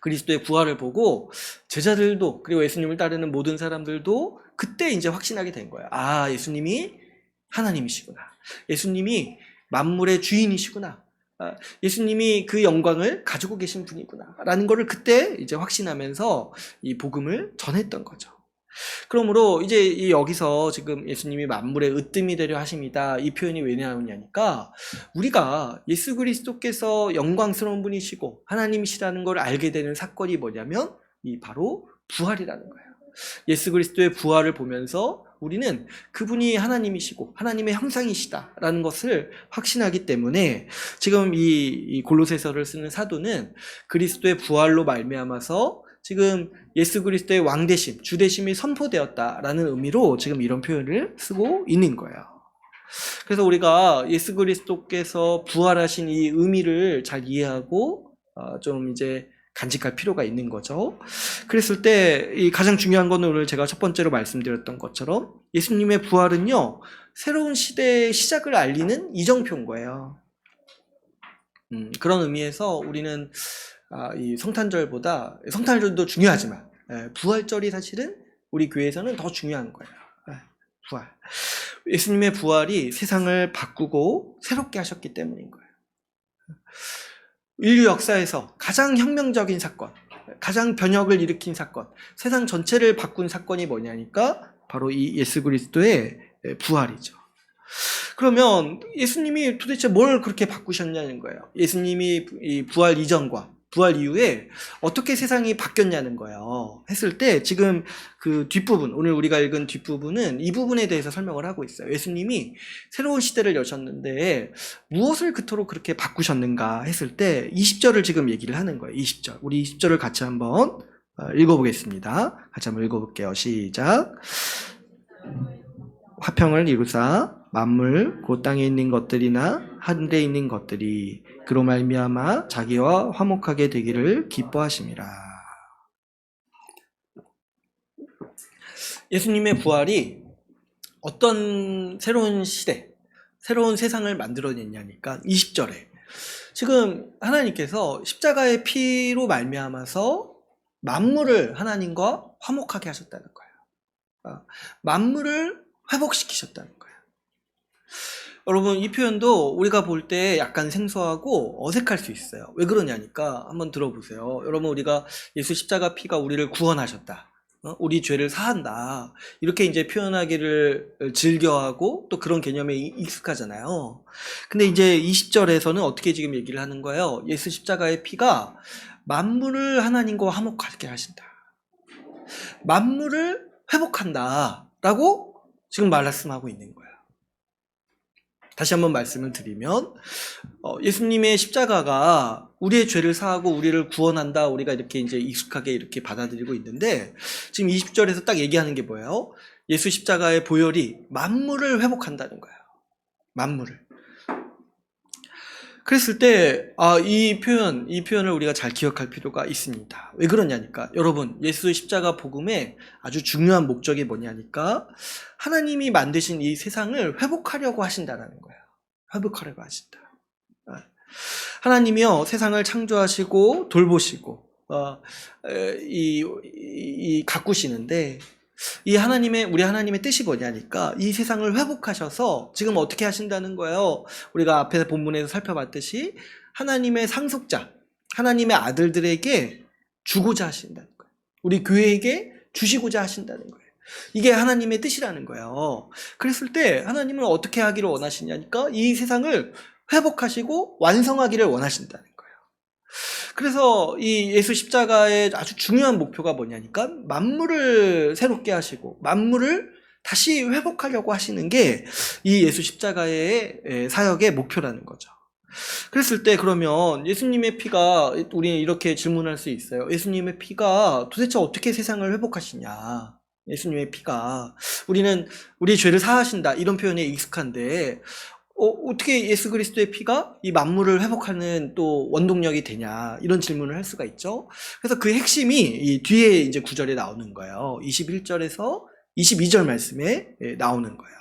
그리스도의 부활을 보고 제자들도 그리고 예수님을 따르는 모든 사람들도 그때 이제 확신하게 된 거예요. 아, 예수님이 하나님이시구나. 예수님이 만물의 주인이시구나. 예수님이 그 영광을 가지고 계신 분이구나. 라는 거를 그때 이제 확신하면서 이 복음을 전했던 거죠. 그러므로 이제 여기서 지금 예수님이 만물의 으뜸이 되려 하십니다. 이 표현이 왜 나오냐니까 우리가 예수 그리스도께서 영광스러운 분이시고 하나님이시라는 걸 알게 되는 사건이 뭐냐면 이 바로 부활이라는 거예요. 예수 그리스도의 부활을 보면서 우리는 그분이 하나님이시고 하나님의 형상이시다라는 것을 확신하기 때문에 지금 이 골로새서를 쓰는 사도는 그리스도의 부활로 말미암아서 지금 예수 그리스도의 왕되심, 주되심이 선포되었다라는 의미로 지금 이런 표현을 쓰고 있는 거예요. 그래서 우리가 예수 그리스도께서 부활하신 이 의미를 잘 이해하고 좀 이제 간직할 필요가 있는 거죠. 그랬을 때 이 가장 중요한 건 오늘 제가 첫 번째로 말씀드렸던 것처럼 예수님의 부활은요, 새로운 시대의 시작을 알리는 이정표인 거예요. 그런 의미에서 우리는 이 성탄절보다, 성탄절도 중요하지만 부활절이 사실은 우리 교회에서는 더 중요한 거예요. 부활. 예수님의 부활이 세상을 바꾸고 새롭게 하셨기 때문인 거예요. 인류 역사에서 가장 혁명적인 사건, 가장 변혁을 일으킨 사건, 세상 전체를 바꾼 사건이 뭐냐니까 바로 이 예수 그리스도의 부활이죠. 그러면 예수님이 도대체 뭘 그렇게 바꾸셨냐는 거예요. 예수님이 이 부활 이전과 부활 이후에 어떻게 세상이 바뀌었냐는 거예요. 했을 때 지금 그 뒷부분, 오늘 우리가 읽은 뒷부분은 이 부분에 대해서 설명을 하고 있어요. 예수님이 새로운 시대를 여셨는데 무엇을 그토록 그렇게 바꾸셨는가 했을 때 20절을 지금 얘기를 하는 거예요. 20절. 우리 20절을 같이 한번 읽어보겠습니다. 같이 한번 읽어볼게요. 시작. 화평을 이루사 만물 곧 땅에 있는 것들이나 하늘에 있는 것들이 그로 말미암아 자기와 화목하게 되기를 기뻐하심이라. 예수님의 부활이 어떤 새로운 시대, 새로운 세상을 만들어냈냐니까 20절에 지금 하나님께서 십자가의 피로 말미암아서 만물을 하나님과 화목하게 하셨다는 거예요. 만물을 회복시키셨다는 거예요. 여러분, 이 표현도 우리가 볼 때 약간 생소하고 어색할 수 있어요. 왜 그러냐니까 한번 들어보세요. 여러분, 우리가 예수 십자가 피가 우리를 구원하셨다, 우리 죄를 사한다, 이렇게 이제 표현하기를 즐겨하고 또 그런 개념에 익숙하잖아요. 근데 이제 20절에서는 어떻게 지금 얘기를 하는 거예요? 예수 십자가의 피가 만물을 하나님과 화목하게 하신다, 만물을 회복한다 라고 지금 말씀하고 있는 거예요. 다시 한번 말씀을 드리면 예수님의 십자가가 우리의 죄를 사하고 우리를 구원한다, 우리가 이렇게 이제 익숙하게 이렇게 받아들이고 있는데 지금 20절에서 딱 얘기하는 게 뭐예요? 예수 십자가의 보혈이 만물을 회복한다는 거예요. 만물을. 그랬을 때 이 표현을 우리가 잘 기억할 필요가 있습니다. 왜 그러냐니까 여러분, 예수 십자가 복음의 아주 중요한 목적이 뭐냐니까 하나님이 만드신 이 세상을 회복하려고 하신다는 거예요. 회복하려고 하신다. 하나님이요, 세상을 창조하시고 돌보시고 가꾸시는데 이 우리 하나님의 뜻이 뭐냐니까 이 세상을 회복하셔서 지금 어떻게 하신다는 거예요? 우리가 앞에서 본문에서 살펴봤듯이 하나님의 상속자, 하나님의 아들들에게 주고자 하신다는 거예요. 우리 교회에게 주시고자 하신다는 거예요. 이게 하나님의 뜻이라는 거예요. 그랬을 때 하나님은 어떻게 하기를 원하시냐니까 이 세상을 회복하시고 완성하기를 원하신다는 거예요. 그래서 이 예수 십자가의 아주 중요한 목표가 뭐냐니까 만물을 새롭게 하시고 만물을 다시 회복하려고 하시는 게 이 예수 십자가의 사역의 목표라는 거죠. 그랬을 때 그러면 예수님의 피가, 우리는 이렇게 질문할 수 있어요. 예수님의 피가 도대체 어떻게 세상을 회복하시냐? 예수님의 피가, 우리는 우리의 죄를 사하신다 이런 표현에 익숙한데 어떻게 예수 그리스도의 피가 이 만물을 회복하는 또 원동력이 되냐, 이런 질문을 할 수가 있죠. 그래서 그 핵심이 이 뒤에 이제 구절에 나오는 거예요. 21절에서 22절 말씀에 나오는 거예요.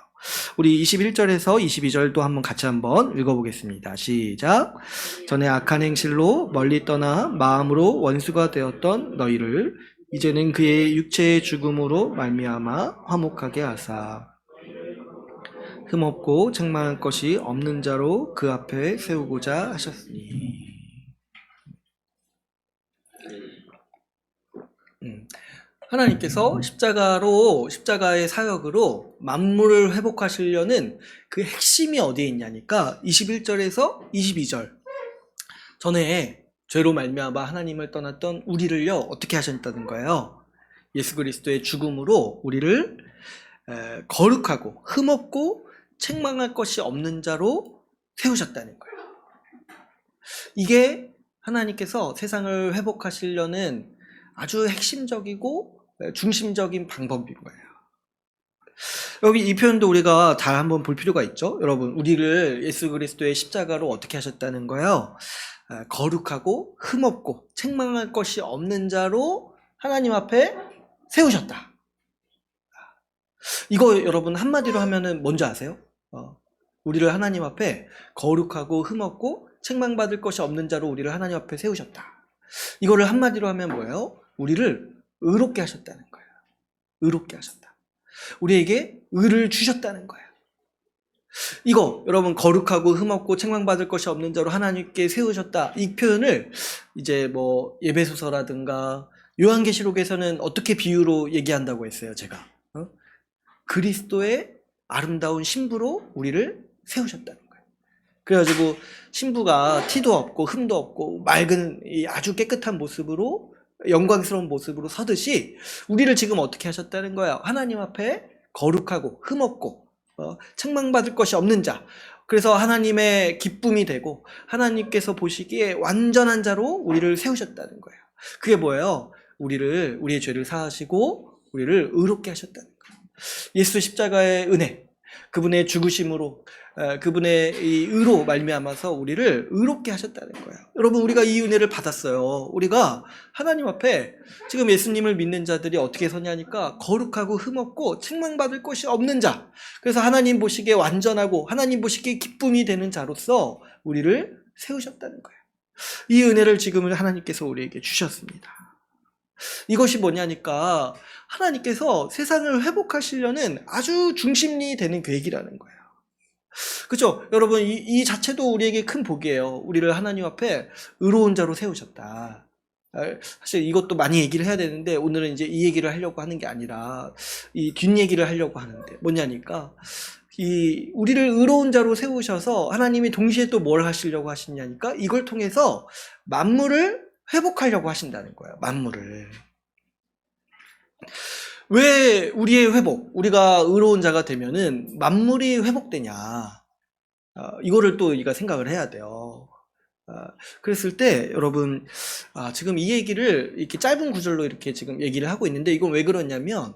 우리 21절에서 22절도 한번 읽어보겠습니다. 시작. 전에 악한 행실로 멀리 떠나 마음으로 원수가 되었던 너희를 이제는 그의 육체의 죽음으로 말미암아 화목하게 하사 흠없고 책망할 것이 없는 자로 그 앞에 세우고자 하셨으니. 하나님께서 십자가의 사역으로 만물을 회복하시려는 그 핵심이 어디에 있냐니까 21절에서 22절. 전에 죄로 말미암아 하나님을 떠났던 우리를요 어떻게 하셨다는 거예요? 예수 그리스도의 죽음으로 우리를 거룩하고 흠없고 책망할 것이 없는 자로 세우셨다는 거예요. 이게 하나님께서 세상을 회복하시려는 아주 핵심적이고 중심적인 방법인 거예요. 여기 이 표현도 우리가 다 한번 볼 필요가 있죠. 여러분, 우리를 예수 그리스도의 십자가로 어떻게 하셨다는 거예요? 거룩하고 흠없고 책망할 것이 없는 자로 하나님 앞에 세우셨다. 이거 여러분 한마디로 하면은 뭔지 아세요? 우리를 하나님 앞에 거룩하고 흠없고 책망받을 것이 없는 자로 우리를 하나님 앞에 세우셨다. 이거를 한마디로 하면 뭐예요? 우리를 의롭게 하셨다는 거예요. 의롭게 하셨다. 우리에게 의를 주셨다는 거예요. 이거 여러분 거룩하고 흠없고 책망받을 것이 없는 자로 하나님께 세우셨다. 이 표현을 이제 뭐 에베소서라든가 요한계시록에서는 어떻게 비유로 얘기한다고 했어요, 제가. 그리스도의 아름다운 신부로 우리를 세우셨다는 거예요. 그래가지고 신부가 티도 없고 흠도 없고 맑은 아주 깨끗한 모습으로 영광스러운 모습으로 서듯이 우리를 지금 어떻게 하셨다는 거예요? 하나님 앞에 거룩하고 흠없고 책망받을 것이 없는 자. 그래서 하나님의 기쁨이 되고 하나님께서 보시기에 완전한 자로 우리를 세우셨다는 거예요. 그게 뭐예요? 우리의 죄를 사하시고 우리를 의롭게 하셨다는 거예요. 예수 십자가의 은혜, 그분의 죽으심으로 그분의 이 의로 말미암아서 우리를 의롭게 하셨다는 거예요. 여러분, 우리가 이 은혜를 받았어요. 우리가 하나님 앞에 지금 예수님을 믿는 자들이 어떻게 서냐니까 거룩하고 흠없고 책망받을 것이 없는 자. 그래서 하나님 보시기에 완전하고 하나님 보시기에 기쁨이 되는 자로서 우리를 세우셨다는 거예요. 이 은혜를 지금 하나님께서 우리에게 주셨습니다. 이것이 뭐냐니까 하나님께서 세상을 회복하시려는 아주 중심이 되는 계획이라는 거예요. 그렇죠? 여러분, 이 자체도 우리에게 큰 복이에요. 우리를 하나님 앞에 의로운 자로 세우셨다. 사실 이것도 많이 얘기를 해야 되는데 오늘은 이제 이 얘기를 하려고 하는 게 아니라 이 뒷얘기를 하려고 하는데 뭐냐니까 우리를 의로운 자로 세우셔서 하나님이 동시에 또 뭘 하시려고 하시냐니까 이걸 통해서 만물을 회복하려고 하신다는 거예요. 만물을. 왜 우리의 회복, 우리가 의로운 자가 되면은 만물이 회복되냐? 이거를 또 우리가 생각을 해야 돼요. 그랬을 때 여러분, 지금 이 얘기를 이렇게 짧은 구절로 이렇게 지금 얘기를 하고 있는데 이건 왜 그러냐면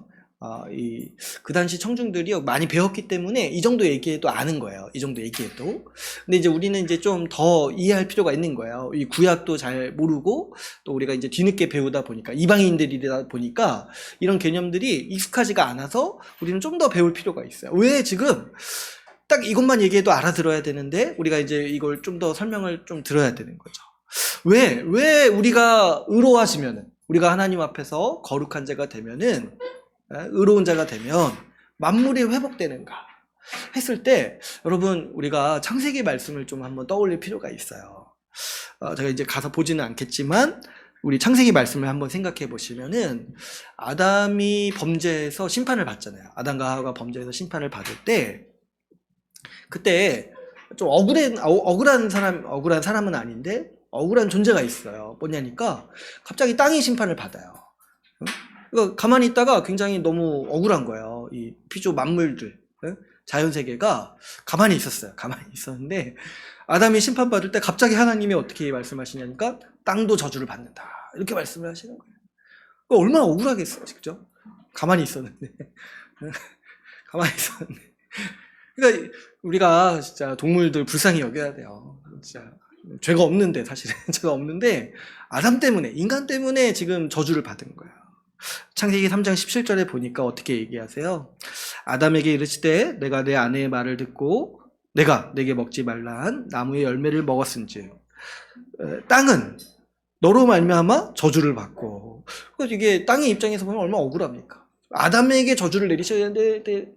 그 당시 청중들이 많이 배웠기 때문에 이 정도 얘기해도 아는 거예요. 이 정도 얘기해도. 근데 이제 우리는 이제 좀 더 이해할 필요가 있는 거예요. 이 구약도 잘 모르고 또 우리가 이제 뒤늦게 배우다 보니까 이방인들이다 보니까 이런 개념들이 익숙하지가 않아서 우리는 좀 더 배울 필요가 있어요. 왜 지금 딱 이것만 얘기해도 알아들어야 되는데 우리가 이제 이걸 좀 더 설명을 좀 들어야 되는 거죠. 왜 우리가 의로워지면은 우리가 하나님 앞에서 거룩한 자가 되면은 의로운 자가 되면 만물이 회복되는가 했을 때 여러분 우리가 창세기 말씀을 좀 한번 떠올릴 필요가 있어요. 제가 이제 가서 보지는 않겠지만 우리 창세기 말씀을 한번 생각해 보시면은 아담이 범죄해서 심판을 받잖아요. 아담과 하와가 범죄해서 심판을 받을 때 그때 좀 억울한 사람은 아닌데 억울한 존재가 있어요. 뭐냐니까 갑자기 땅이 심판을 받아요. 그러니까 가만히 있다가 굉장히 너무 억울한 거예요. 이 피조 만물들, 자연세계가 가만히 있었어요. 가만히 있었는데 아담이 심판받을 때 갑자기 하나님이 어떻게 말씀하시냐니까 땅도 저주를 받는다. 이렇게 말씀을 하시는 거예요. 그러니까 얼마나 억울하겠어요. 그죠? 가만히 있었는데. 가만히 있었는데. 그러니까 우리가 진짜 동물들 불쌍히 여겨야 돼요. 진짜 죄가 없는데 사실은 죄가 없는데 아담 때문에 인간 때문에 지금 저주를 받은 거예요. 창세기 3장 17절에 보니까 어떻게 얘기하세요? 아담에게 이르시되 내가 내 아내의 말을 듣고 내가 내게 먹지 말란 나무의 열매를 먹었은즉 땅은 너로 말미암아 저주를 받고. 그래서 이게 땅의 입장에서 보면 얼마나 억울합니까? 아담에게 저주를 내리셔야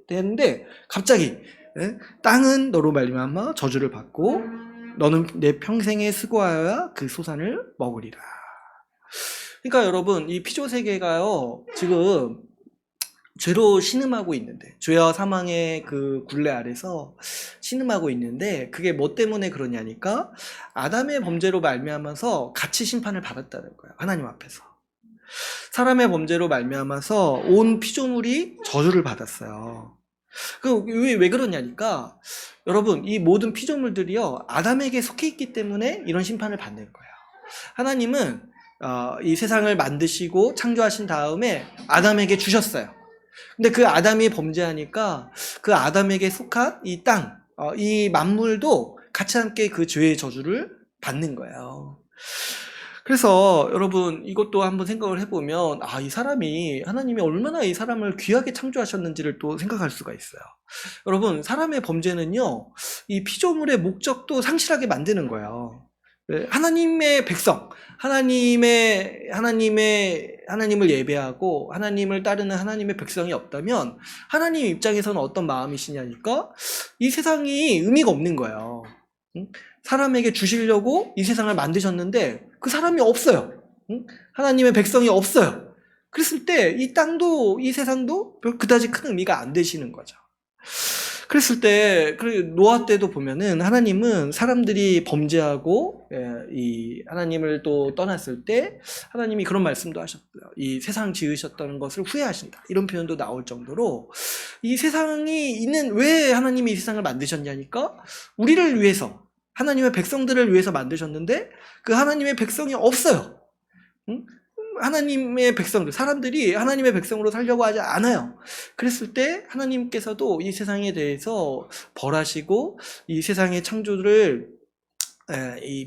되는데 갑자기 땅은 너로 말미암아 저주를 받고 너는 내 평생에 수고하여야 그 소산을 먹으리라. 그러니까 여러분, 이 피조 세계가요 지금 죄로 신음하고 있는데, 죄와 사망의 그 굴레 아래서 신음하고 있는데, 그게 뭐 때문에 그러냐니까 아담의 범죄로 말미암아서 같이 심판을 받았다는 거예요. 하나님 앞에서. 사람의 범죄로 말미암아서 온 피조물이 저주를 받았어요. 왜 그러냐니까 여러분, 이 모든 피조물들이요 아담에게 속해 있기 때문에 이런 심판을 받는 거예요. 하나님은 이 세상을 만드시고 창조하신 다음에 아담에게 주셨어요. 근데 그 아담이 범죄하니까 그 아담에게 속한 이 땅, 이 만물도 같이 함께 그 죄의 저주를 받는 거예요. 그래서 여러분, 이것도 한번 생각을 해보면 이 사람이, 하나님이 얼마나 이 사람을 귀하게 창조하셨는지를 또 생각할 수가 있어요. 여러분, 사람의 범죄는요 이 피조물의 목적도 상실하게 만드는 거예요. 하나님의 백성, 하나님을 예배하고 하나님을 따르는 하나님의 백성이 없다면 하나님 입장에서는 어떤 마음이시냐니까 이 세상이 의미가 없는 거예요. 사람에게 주시려고 이 세상을 만드셨는데 그 사람이 없어요. 하나님의 백성이 없어요. 그랬을 때 이 땅도 이 세상도 그다지 큰 의미가 안 되시는 거죠. 그랬을 때, 노아 때도 보면은 하나님은 사람들이 범죄하고 이 하나님을 또 떠났을 때 하나님이 그런 말씀도 하셨어요. 이 세상 지으셨다는 것을 후회하신다. 이런 표현도 나올 정도로 이 세상이 있는, 왜 하나님이 이 세상을 만드셨냐니까 우리를 위해서, 하나님의 백성들을 위해서 만드셨는데 그 하나님의 백성이 없어요. 하나님의 백성들, 사람들이 하나님의 백성으로 살려고 하지 않아요. 그랬을 때 하나님께서도 이 세상에 대해서 벌하시고 이 세상의 창조를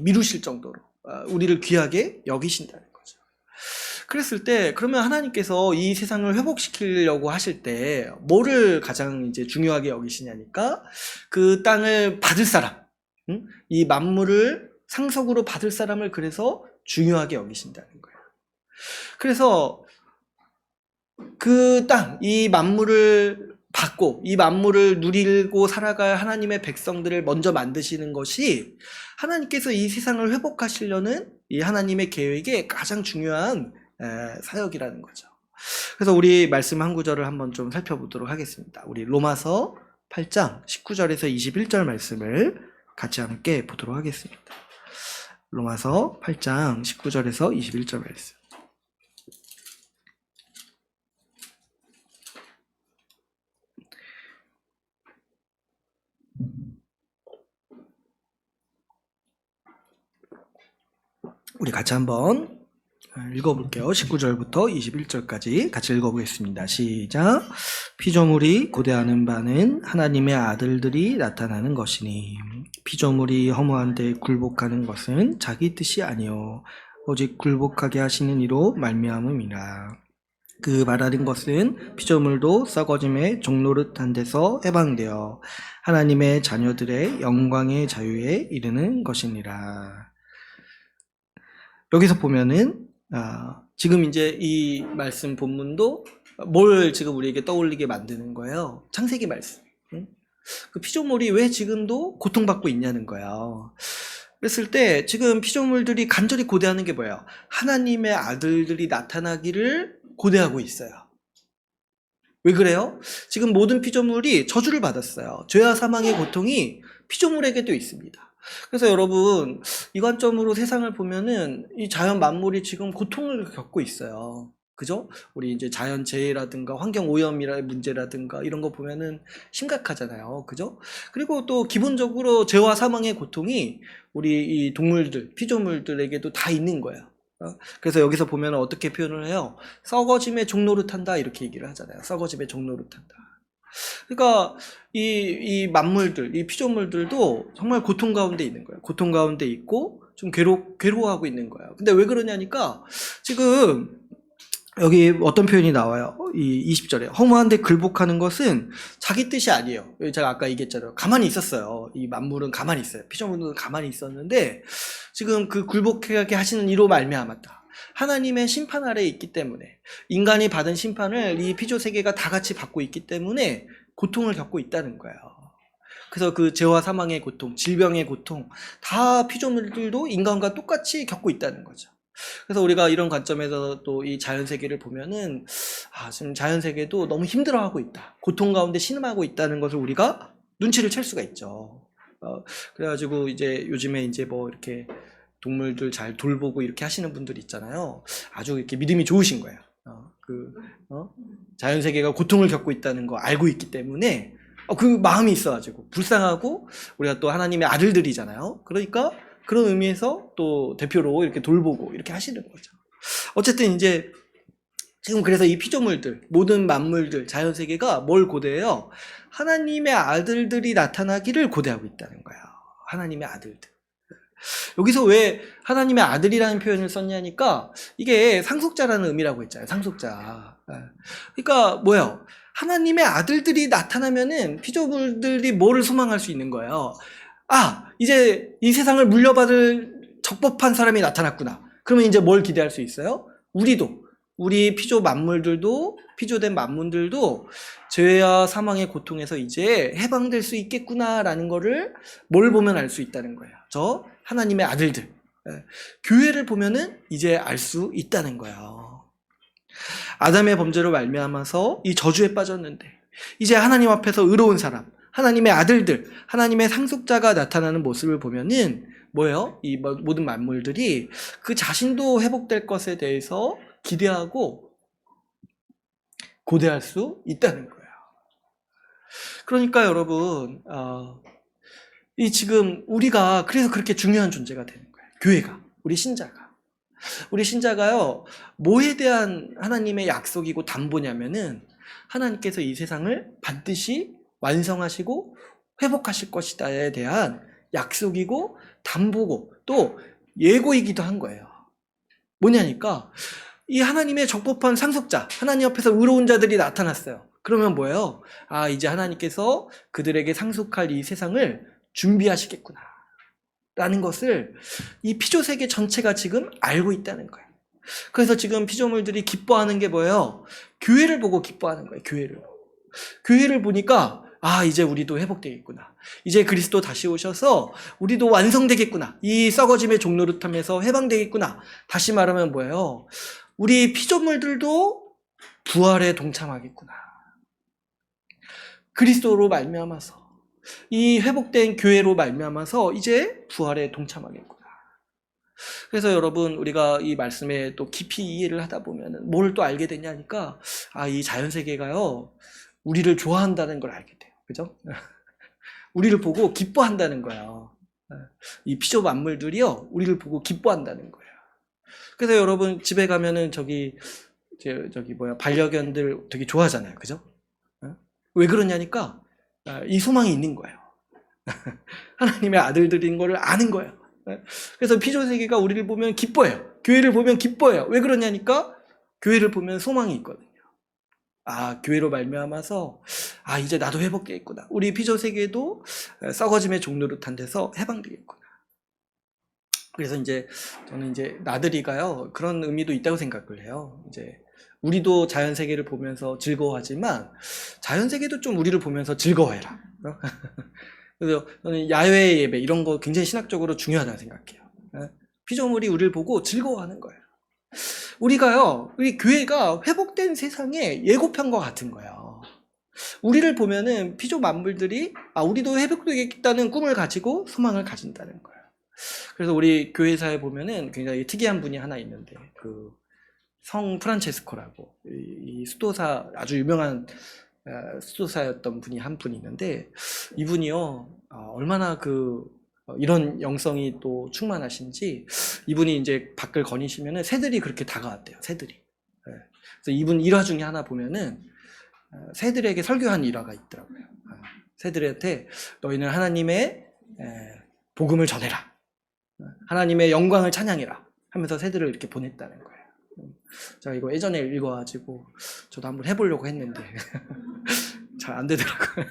미루실 정도로 우리를 귀하게 여기신다는 거죠. 그랬을 때 그러면 하나님께서 이 세상을 회복시키려고 하실 때 뭐를 가장 이제 중요하게 여기시냐니까 그 땅을 받을 사람, 이 만물을 상속으로 받을 사람을 그래서 중요하게 여기신다는 거예요. 그래서 그 땅, 이 만물을 받고 이 만물을 누리고 살아갈 하나님의 백성들을 먼저 만드시는 것이 하나님께서 이 세상을 회복하시려는 이 하나님의 계획의 가장 중요한 사역이라는 거죠. 그래서 우리 말씀 한 구절을 한번 좀 살펴보도록 하겠습니다. 우리 로마서 8장 19절에서 21절 말씀을 같이 함께 보도록 하겠습니다. 로마서 8장 19절에서 21절 말씀. 우리 같이 한번 읽어볼게요. 19절부터 21절까지 같이 읽어보겠습니다. 시작. 피조물이 고대하는 바는 하나님의 아들들이 나타나는 것이니 피조물이 허무한 데 굴복하는 것은 자기 뜻이 아니요 오직 굴복하게 하시는 이로 말미암음이라. 그 말하는 것은 피조물도 썩어짐의 종노릇한 데서 해방되어 하나님의 자녀들의 영광의 자유에 이르는 것이니라. 여기서 보면은 지금 이제 이 말씀 본문도 뭘 지금 우리에게 떠올리게 만드는 거예요. 창세기 말씀. 그 피조물이 왜 지금도 고통받고 있냐는 거예요. 그랬을 때 지금 피조물들이 간절히 고대하는 게 뭐예요? 하나님의 아들들이 나타나기를 고대하고 있어요. 왜 그래요? 지금 모든 피조물이 저주를 받았어요. 죄와 사망의 고통이 피조물에게도 있습니다. 그래서 여러분, 이 관점으로 세상을 보면은 이 자연 만물이 지금 고통을 겪고 있어요. 그죠? 우리 이제 자연 재해라든가 환경 오염이라의 문제라든가 이런 거 보면은 심각하잖아요. 그죠? 그리고 또 기본적으로 죄와 사망의 고통이 우리 이 동물들, 피조물들에게도 다 있는 거예요. 그래서 여기서 보면 어떻게 표현을 해요? 썩어짐의 종노릇한다 이렇게 얘기를 하잖아요. 썩어짐의 종노릇한다. 그러니까 이 만물들, 이 피조물들도 정말 고통 가운데 있는 거예요. 고통 가운데 있고 좀 괴로워하고 있는 거예요. 근데 왜 그러냐니까 지금 여기 어떤 표현이 나와요? 이 20절에 허무한데 굴복하는 것은 자기 뜻이 아니에요. 제가 아까 얘기했잖아요. 가만히 있었어요. 이 만물은 가만히 있어요. 피조물은 가만히 있었는데 지금 그 굴복하게 하시는 이로 말미암았다. 하나님의 심판 아래에 있기 때문에 인간이 받은 심판을 이 피조 세계가 다 같이 받고 있기 때문에 고통을 겪고 있다는 거예요. 그래서 그 죄와 사망의 고통, 질병의 고통 다 피조물들도 인간과 똑같이 겪고 있다는 거죠. 그래서 우리가 이런 관점에서 또 이 자연세계를 보면은 지금 자연세계도 너무 힘들어하고 있다. 고통 가운데 신음하고 있다는 것을 우리가 눈치를 챌 수가 있죠. 그래가지고 이제 요즘에 이제 뭐 이렇게 동물들 잘 돌보고 이렇게 하시는 분들 있잖아요. 아주 이렇게 믿음이 좋으신 거예요. 자연세계가 고통을 겪고 있다는 거 알고 있기 때문에 그 마음이 있어가지고 불쌍하고 우리가 또 하나님의 아들들이잖아요. 그러니까 그런 의미에서 또 대표로 이렇게 돌보고 이렇게 하시는 거죠. 어쨌든 이제 지금 그래서 이 피조물들, 모든 만물들, 자연세계가 뭘 고대해요? 하나님의 아들들이 나타나기를 고대하고 있다는 거예요. 하나님의 아들들. 여기서 왜 하나님의 아들이라는 표현을 썼냐니까 이게 상속자라는 의미라고 했잖아요. 상속자. 그러니까 뭐예요? 하나님의 아들들이 나타나면은 피조물들이 뭐를 소망할 수 있는 거예요? 이제 이 세상을 물려받을 적법한 사람이 나타났구나. 그러면 이제 뭘 기대할 수 있어요? 우리 피조 만물들도, 피조된 만물들도 죄와 사망의 고통에서 이제 해방될 수 있겠구나라는 거를 뭘 보면 알 수 있다는 거예요. 저 하나님의 아들들. 교회를 보면은 이제 알 수 있다는 거예요. 아담의 범죄로 말미암아서 이 저주에 빠졌는데 이제 하나님 앞에서 의로운 사람, 하나님의 아들들, 하나님의 상속자가 나타나는 모습을 보면은 뭐예요? 이 모든 만물들이 그 자신도 회복될 것에 대해서 기대하고 고대할 수 있다는 거예요. 그러니까 여러분, 이 지금 우리가 그래서 그렇게 중요한 존재가 되는 거예요. 교회가, 우리 신자가요, 뭐에 대한 하나님의 약속이고 담보냐면은 하나님께서 이 세상을 반드시 완성하시고 회복하실 것이다에 대한 약속이고 담보고 또 예고이기도 한 거예요. 뭐냐니까 이 하나님의 적법한 상속자, 하나님 앞에서 의로운 자들이 나타났어요. 그러면 뭐예요? 이제 하나님께서 그들에게 상속할 이 세상을 준비하시겠구나 라는 것을 이 피조세계 전체가 지금 알고 있다는 거예요. 그래서 지금 피조물들이 기뻐하는 게 뭐예요? 교회를 보고 기뻐하는 거예요. 교회를 보니까 이제 우리도 회복되겠구나. 이제 그리스도 다시 오셔서 우리도 완성되겠구나. 이 썩어짐의 종노릇함에서 해방되겠구나. 다시 말하면 뭐예요? 우리 피조물들도 부활에 동참하겠구나. 그리스도로 말미암아서 이 회복된 교회로 말미암아서 이제 부활에 동참하겠구나. 그래서 여러분 우리가 이 말씀에 또 깊이 이해를 하다 보면 뭘 또 알게 되냐니까 이 자연세계가요 우리를 좋아한다는 걸 알게 돼요. 그죠? 우리를 보고 기뻐한다는 거예요. 이 피조 만물들이요 우리를 보고 기뻐한다는 거예요. 그래서 여러분 집에 가면은 저기 반려견들 되게 좋아하잖아요. 그죠? 왜 그러냐니까 이 소망이 있는 거예요. 하나님의 아들들인 거를 아는 거예요. 그래서 피조세계가 우리를 보면 기뻐해요. 교회를 보면 기뻐해요. 왜 그러냐니까 교회를 보면 소망이 있거든요. 교회로 말미암아서 이제 나도 회복되겠구나. 우리 피조세계도 썩어짐의 종노릇한 데서 해방되겠구나. 그래서 이제 저는 이제 나들이가요 그런 의미도 있다고 생각을 해요. 이제 우리도 자연세계를 보면서 즐거워하지만 자연세계도 좀 우리를 보면서 즐거워해라. 그래서 저는 야외 예배 이런 거 굉장히 신학적으로 중요하다고 생각해요. 피조물이 우리를 보고 즐거워하는 거예요. 우리 교회가 회복된 세상의 예고편과 같은 거예요. 우리를 보면은 피조 만물들이 우리도 회복되겠다는 꿈을 가지고 소망을 가진다는 거예요. 그래서 우리 교회사에 보면은 굉장히 특이한 분이 하나 있는데 성 프란체스코라고 이 수도사 아주 유명한 수도사였던 분이 한 분이 있는데 이분이요 얼마나 이런 영성이 또 충만하신지 이분이 이제 밖을 거니시면은 새들이 그렇게 다가왔대요. 새들이. 그래서 이분 일화 중에 하나 보면은 새들에게 설교한 일화가 있더라고요. 새들한테 너희는 하나님의 복음을 전해라. 하나님의 영광을 찬양해라 하면서 새들을 이렇게 보냈다는 거예요. 제가 이거 예전에 읽어가지고 저도 한번 해보려고 했는데 잘 안 되더라고요.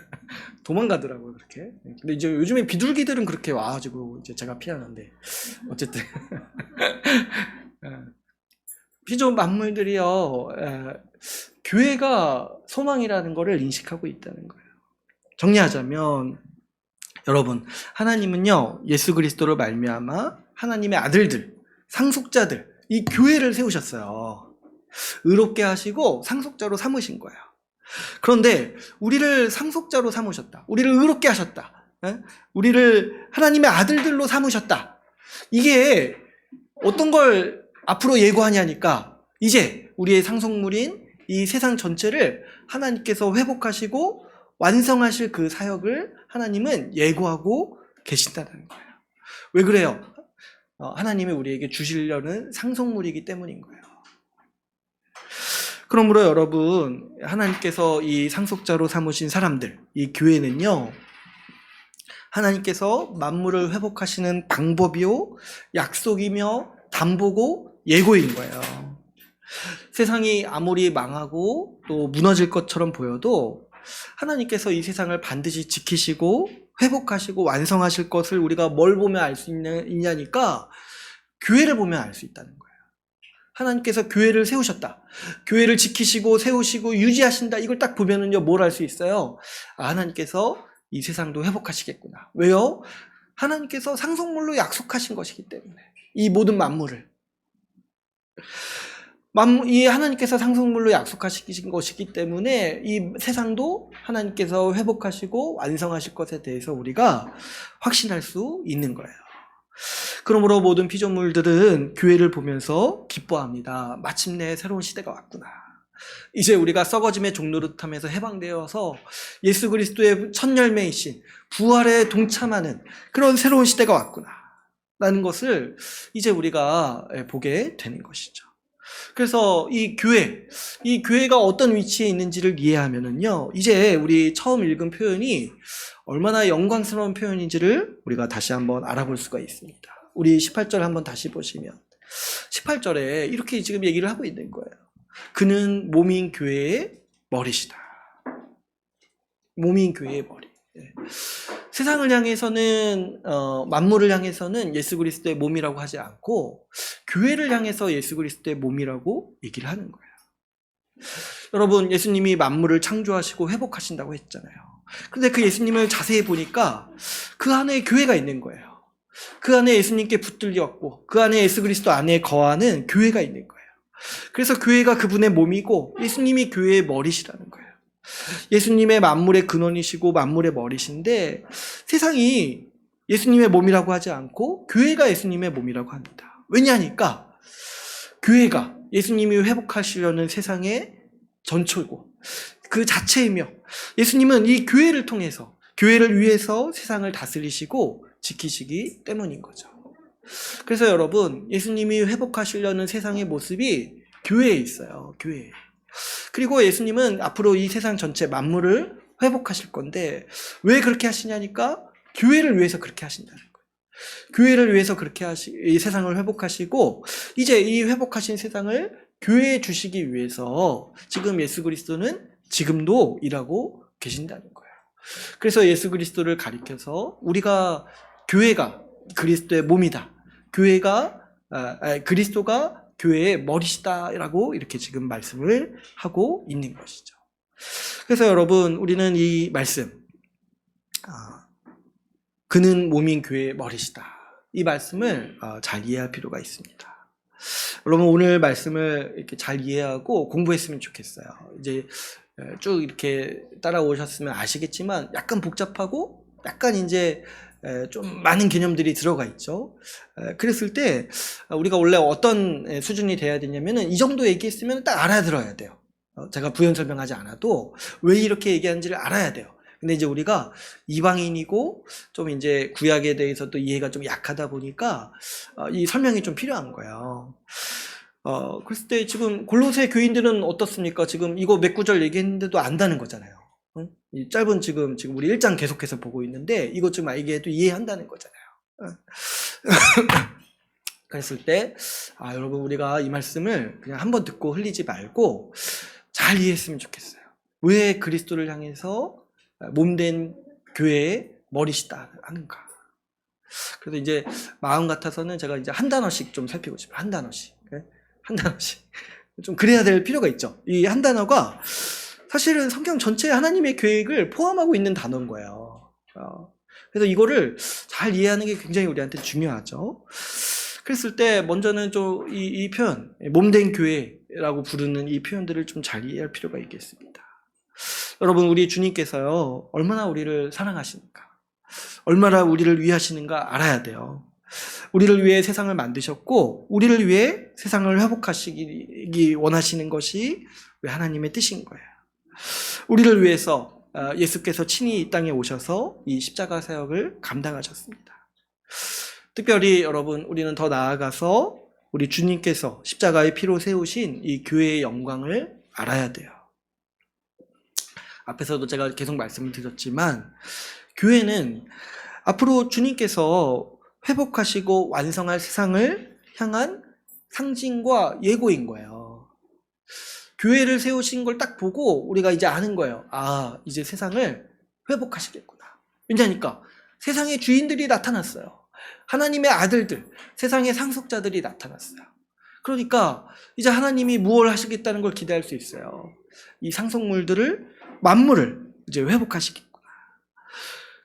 도망가더라고요, 그렇게. 근데 이제 요즘에 비둘기들은 그렇게 와가지고 이제 제가 피하는데, 어쨌든. 피조 만물들이요, 교회가 소망이라는 것을 인식하고 있다는 거예요. 정리하자면, 여러분, 하나님은요, 예수 그리스도로 말미암아 하나님의 아들들, 상속자들, 이 교회를 세우셨어요. 의롭게 하시고 상속자로 삼으신 거예요. 그런데 우리를 상속자로 삼으셨다. 우리를 의롭게 하셨다. 우리를 하나님의 아들들로 삼으셨다. 이게 어떤 걸 앞으로 예고하냐니까, 이제 우리의 상속물인 이 세상 전체를 하나님께서 회복하시고 완성하실 그 사역을 하나님은 예고하고 계신다는 거예요. 왜 그래요? 하나님이 우리에게 주시려는 상속물이기 때문인 거예요. 그러므로 여러분, 하나님께서 이 상속자로 삼으신 사람들, 이 교회는요, 하나님께서 만물을 회복하시는 방법이요, 약속이며 담보고 예고인 거예요. 세상이 아무리 망하고 또 무너질 것처럼 보여도 하나님께서 이 세상을 반드시 지키시고 회복하시고 완성하실 것을 우리가 뭘 보면 알 수 있냐니까, 교회를 보면 알 수 있다는 거예요. 하나님께서 교회를 세우셨다. 교회를 지키시고 세우시고 유지하신다. 이걸 딱 보면은요, 뭘 알 수 있어요? 하나님께서 이 세상도 회복하시겠구나. 왜요? 하나님께서 상속물로 약속하신 것이기 때문에. 이 모든 만물을. 이 하나님께서 상속물로 약속하신 것이기 때문에 이 세상도 하나님께서 회복하시고 완성하실 것에 대해서 우리가 확신할 수 있는 거예요. 그러므로 모든 피조물들은 교회를 보면서 기뻐합니다. 마침내 새로운 시대가 왔구나. 이제 우리가 썩어짐의 종노릇함에서 해방되어서 예수 그리스도의 첫 열매이신 부활에 동참하는 그런 새로운 시대가 왔구나 라는 것을 이제 우리가 보게 되는 것이죠. 그래서 이 교회가 어떤 위치에 있는지를 이해하면은요, 이제 우리 처음 읽은 표현이 얼마나 영광스러운 표현인지를 우리가 다시 한번 알아볼 수가 있습니다. 우리 18절 한번 다시 보시면, 18절에 이렇게 지금 얘기를 하고 있는 거예요. 그는 몸인 교회의 머리시다. 몸인 교회의 머리. 세상을 향해서는, 만물을 향해서는 예수 그리스도의 몸이라고 하지 않고 교회를 향해서 예수 그리스도의 몸이라고 얘기를 하는 거예요. 여러분, 예수님이 만물을 창조하시고 회복하신다고 했잖아요. 그런데 그 예수님을 자세히 보니까 그 안에 교회가 있는 거예요. 그 안에 예수님께 붙들렸고 그 안에 예수 그리스도 안에 거하는 교회가 있는 거예요. 그래서 교회가 그분의 몸이고 예수님이 교회의 머리시라는 거예요. 예수님의 만물의 근원이시고 만물의 머리신데, 세상이 예수님의 몸이라고 하지 않고 교회가 예수님의 몸이라고 합니다. 왜냐하니까 교회가 예수님이 회복하시려는 세상의 전초고 그 자체이며, 예수님은 이 교회를 통해서, 교회를 위해서 세상을 다스리시고 지키시기 때문인 거죠. 그래서 여러분, 예수님이 회복하시려는 세상의 모습이 교회에 있어요. 교회에. 그리고 예수님은 앞으로 이 세상 전체 만물을 회복하실 건데, 왜 그렇게 하시냐니까 교회를 위해서 그렇게 하신다는 거예요. 교회를 위해서 그렇게 이 세상을 회복하시고, 이제 이 회복하신 세상을 교회에 주시기 위해서 지금 예수 그리스도는 지금도 일하고 계신다는 거예요. 그래서 예수 그리스도를 가리켜서 우리가, 교회가 그리스도의 몸이다. 그리스도가 교회의 머리시다라고 이렇게 지금 말씀을 하고 있는 것이죠. 그래서 여러분, 우리는 이 말씀, 그는 몸인 교회의 머리시다, 이 말씀을 잘 이해할 필요가 있습니다. 여러분, 오늘 말씀을 이렇게 잘 이해하고 공부했으면 좋겠어요. 이제 쭉 이렇게 따라오셨으면 아시겠지만 약간 복잡하고 약간 이제 좀 많은 개념들이 들어가 있죠. 그랬을 때 우리가 원래 어떤 수준이 돼야 되냐면은, 이 정도 얘기했으면 딱 알아들어야 돼요. 제가 부연 설명하지 않아도 왜 이렇게 얘기하는지를 알아야 돼요. 근데 이제 우리가 이방인이고 좀 이제 구약에 대해서 또 이해가 좀 약하다 보니까 이 설명이 좀 필요한 거예요. 그랬을 때 지금 골로새 교인들은 어떻습니까? 지금 이거 몇 구절 얘기했는데도 안다는 거잖아요. 응? 이 짧은 지금 우리 1장 계속해서 보고 있는데 이것 좀 얘기해도 이해한다는 거잖아요. 그랬을 때 여러분 우리가 이 말씀을 그냥 한번 듣고 흘리지 말고 잘 이해했으면 좋겠어요. 왜 그리스도를 향해서 몸된 교회의 머리시다 하는가? 그래서 이제 마음 같아서는 제가 이제 한 단어씩 좀 살피고 싶어요. 한 단어씩. 한 단어씩. 좀 그래야 될 필요가 있죠. 이 한 단어가 사실은 성경 전체에 하나님의 계획을 포함하고 있는 단어인 거예요. 그래서 이거를 잘 이해하는 게 굉장히 우리한테 중요하죠. 그랬을 때 먼저는 좀 이 표현, 몸된 교회라고 부르는 이 표현들을 좀 잘 이해할 필요가 있겠습니다. 여러분, 우리 주님께서요, 얼마나 우리를 사랑하시는가, 얼마나 우리를 위하시는가 알아야 돼요. 우리를 위해 세상을 만드셨고 우리를 위해 세상을 회복하시기 원하시는 것이 하나님의 뜻인 거예요. 우리를 위해서 예수께서 친히 이 땅에 오셔서 이 십자가 사역을 감당하셨습니다. 특별히 여러분, 우리는 더 나아가서 우리 주님께서 십자가의 피로 세우신 이 교회의 영광을 알아야 돼요. 앞에서도 제가 계속 말씀을 드렸지만 교회는 앞으로 주님께서 회복하시고 완성할 세상을 향한 상징과 예고인 거예요. 교회를 세우신 걸 딱 보고 우리가 이제 아는 거예요. 이제 세상을 회복하시겠구나. 왜냐니까 세상의 주인들이 나타났어요. 하나님의 아들들, 세상의 상속자들이 나타났어요. 그러니까 이제 하나님이 무엇을 하시겠다는 걸 기대할 수 있어요. 이 상속물들을, 만물을 이제 회복하시겠구나.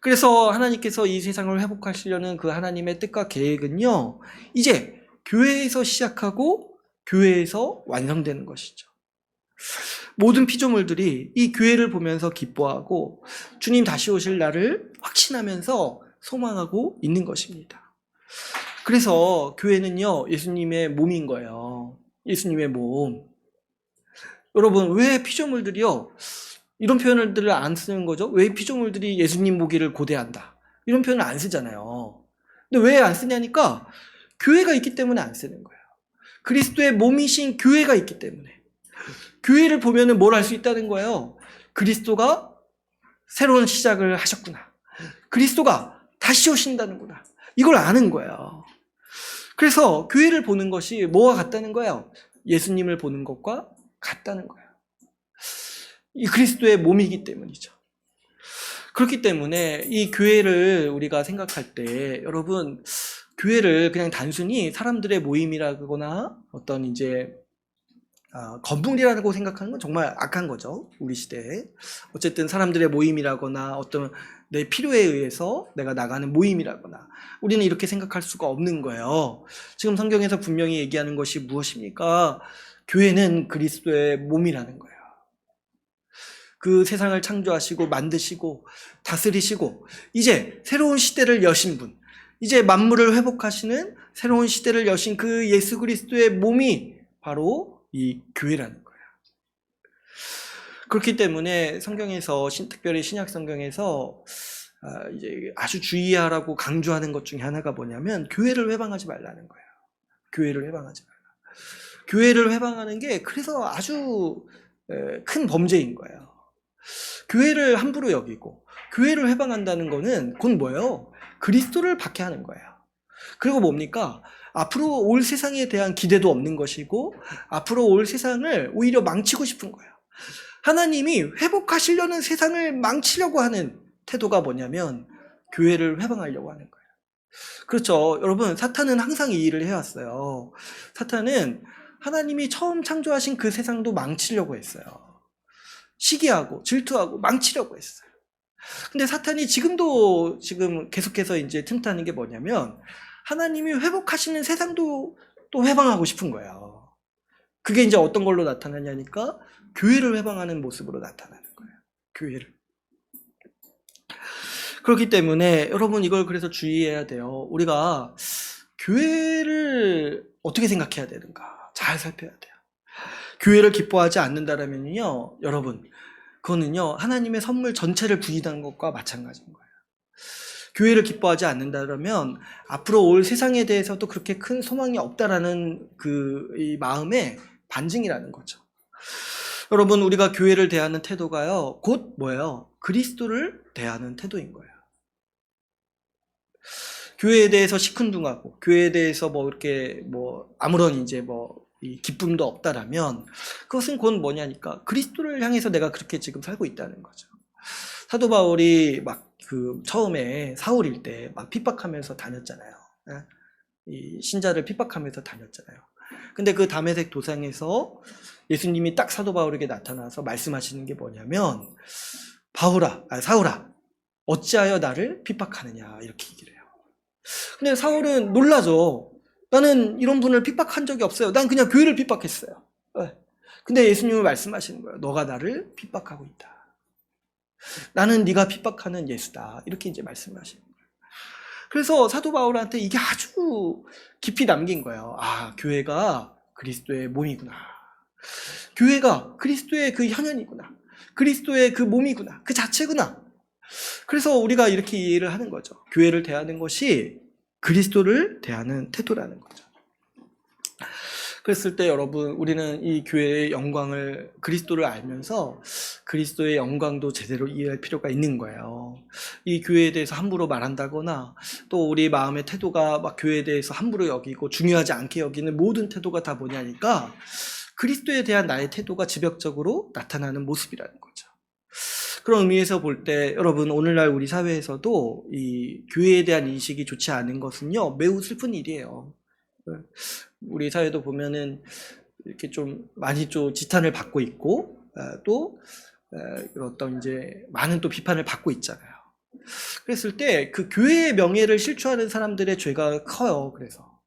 그래서 하나님께서 이 세상을 회복하시려는 그 하나님의 뜻과 계획은요, 이제 교회에서 시작하고 교회에서 완성되는 것이죠. 모든 피조물들이 이 교회를 보면서 기뻐하고 주님 다시 오실 날을 확신하면서 소망하고 있는 것입니다. 그래서 교회는요, 예수님의 몸인 거예요. 예수님의 몸. 여러분, 왜 피조물들이요, 이런 표현들을 안 쓰는 거죠? 왜 피조물들이 예수님 보기를 고대한다, 이런 표현을 안 쓰잖아요. 근데 왜 안 쓰냐니까 교회가 있기 때문에 안 쓰는 거예요. 그리스도의 몸이신 교회가 있기 때문에. 교회를 보면은 뭘 알 수 있다는 거예요. 그리스도가 새로운 시작을 하셨구나. 그리스도가 다시 오신다는구나. 이걸 아는 거예요. 그래서 교회를 보는 것이 뭐와 같다는 거예요? 예수님을 보는 것과 같다는 거예요. 이 그리스도의 몸이기 때문이죠. 그렇기 때문에 이 교회를 우리가 생각할 때, 여러분, 교회를 그냥 단순히 사람들의 모임이라거나 어떤 이제 건물이라고 생각하는 건 정말 악한 거죠. 우리 시대에. 어쨌든 사람들의 모임이라거나 어떤 내 필요에 의해서 내가 나가는 모임이라거나, 우리는 이렇게 생각할 수가 없는 거예요. 지금 성경에서 분명히 얘기하는 것이 무엇입니까? 교회는 그리스도의 몸이라는 거예요. 그 세상을 창조하시고 만드시고 다스리시고 이제 새로운 시대를 여신 분, 이제 만물을 회복하시는 새로운 시대를 여신 그 예수 그리스도의 몸이 바로 이 교회라는 거예요. 그렇기 때문에 성경에서, 특별히 신약 성경에서 이제 아주 주의하라고 강조하는 것 중에 하나가 뭐냐면 교회를 회방하지 말라는 거예요. 교회를 회방하지 말라. 교회를 회방하는 게 그래서 아주 큰 범죄인 거예요. 교회를 함부로 여기고 교회를 회방한다는 거는 곧 뭐예요? 그리스도를 박해하는 거예요. 그리고 뭡니까? 앞으로 올 세상에 대한 기대도 없는 것이고 앞으로 올 세상을 오히려 망치고 싶은 거예요. 하나님이 회복하시려는 세상을 망치려고 하는 태도가 뭐냐면 교회를 회방하려고 하는 거예요. 그렇죠. 여러분, 사탄은 항상 이 일을 해왔어요. 사탄은 하나님이 처음 창조하신 그 세상도 망치려고 했어요. 시기하고 질투하고 망치려고 했어요. 근데 사탄이 지금 계속해서 이제 틈타는 게 뭐냐면 하나님이 회복하시는 세상도 또 회방하고 싶은 거예요. 그게 이제 어떤 걸로 나타나냐니까 교회를 회방하는 모습으로 나타나는 거예요. 교회를. 그렇기 때문에 여러분, 이걸 그래서 주의해야 돼요. 우리가 교회를 어떻게 생각해야 되는가 잘 살펴야 돼요. 교회를 기뻐하지 않는다라면요, 여러분, 그거는요 하나님의 선물 전체를 부인하는 것과 마찬가지인 거예요. 교회를 기뻐하지 않는다라면 앞으로 올 세상에 대해서도 그렇게 큰 소망이 없다라는 이 마음의 반증이라는 거죠. 여러분, 우리가 교회를 대하는 태도가요 곧 뭐예요? 그리스도를 대하는 태도인 거예요. 교회에 대해서 시큰둥하고 교회에 대해서 뭐 이렇게 뭐 아무런 이제 뭐 이 기쁨도 없다라면 그것은 곧 뭐냐니까 그리스도를 향해서 내가 그렇게 지금 살고 있다는 거죠. 사도 바울이 막 그 처음에 사울일 때 막 핍박하면서 다녔잖아요. 이 신자를 핍박하면서 다녔잖아요. 근데 그 다메섹 도상에서 예수님이 딱 사도 바울에게 나타나서 말씀하시는 게 뭐냐면 사울아 어찌하여 나를 핍박하느냐 이렇게 얘기를 해요. 근데 사울은 놀라죠. 나는 이런 분을 핍박한 적이 없어요. 난 그냥 교회를 핍박했어요. 근데 예수님은 말씀하시는 거예요. 너가 나를 핍박하고 있다. 나는 네가 핍박하는 예수다. 이렇게 이제 말씀하시는 거예요. 그래서 사도 바울한테 이게 아주 깊이 남긴 거예요. 아, 교회가 그리스도의 몸이구나. 교회가 그리스도의 그 현현이구나. 그리스도의 그 몸이구나. 그 자체구나. 그래서 우리가 이렇게 이해를 하는 거죠. 교회를 대하는 것이 그리스도를 대하는 태도라는 거죠. 그랬을 때 여러분 우리는 이 교회의 영광을 그리스도를 알면서 그리스도의 영광도 제대로 이해할 필요가 있는 거예요. 이 교회에 대해서 함부로 말한다거나 또 우리 마음의 태도가 막 교회에 대해서 함부로 여기고 중요하지 않게 여기는 모든 태도가 다 뭐냐니까 그리스도에 대한 나의 태도가 지벽적으로 나타나는 모습이라는 거죠. 그런 의미에서 볼 때 여러분 오늘날 우리 사회에서도 이 교회에 대한 인식이 좋지 않은 것은요 매우 슬픈 일이에요. 우리 사회도 보면은 이렇게 좀 많이 좀 지탄을 받고 있고 또 어떤 이제 많은 또 비판을 받고 있잖아요. 그랬을 때 그 교회의 명예를 실추하는 사람들의 죄가 커요. 그래서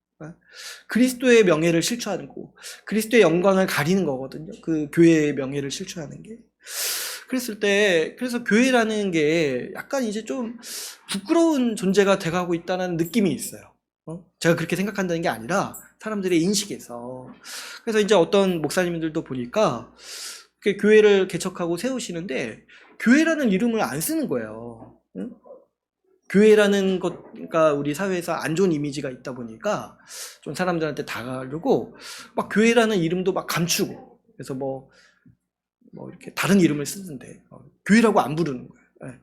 그리스도의 명예를 실추하는 거, 그리스도의 영광을 가리는 거거든요. 그 교회의 명예를 실추하는 게. 그랬을 때 그래서 교회라는 게 약간 이제 좀 부끄러운 존재가 돼가고 있다는 느낌이 있어요. 제가 그렇게 생각한다는 게 아니라 사람들의 인식에서. 그래서 이제 어떤 목사님들도 보니까 교회를 개척하고 세우시는데 교회라는 이름을 안 쓰는 거예요. 교회라는 것가 우리 사회에서 안 좋은 이미지가 있다 보니까 좀 사람들한테 다가가려고 막 교회라는 이름도 막 감추고 그래서 뭐 이렇게 다른 이름을 쓰던데 교회라고 안 부르는 거예요.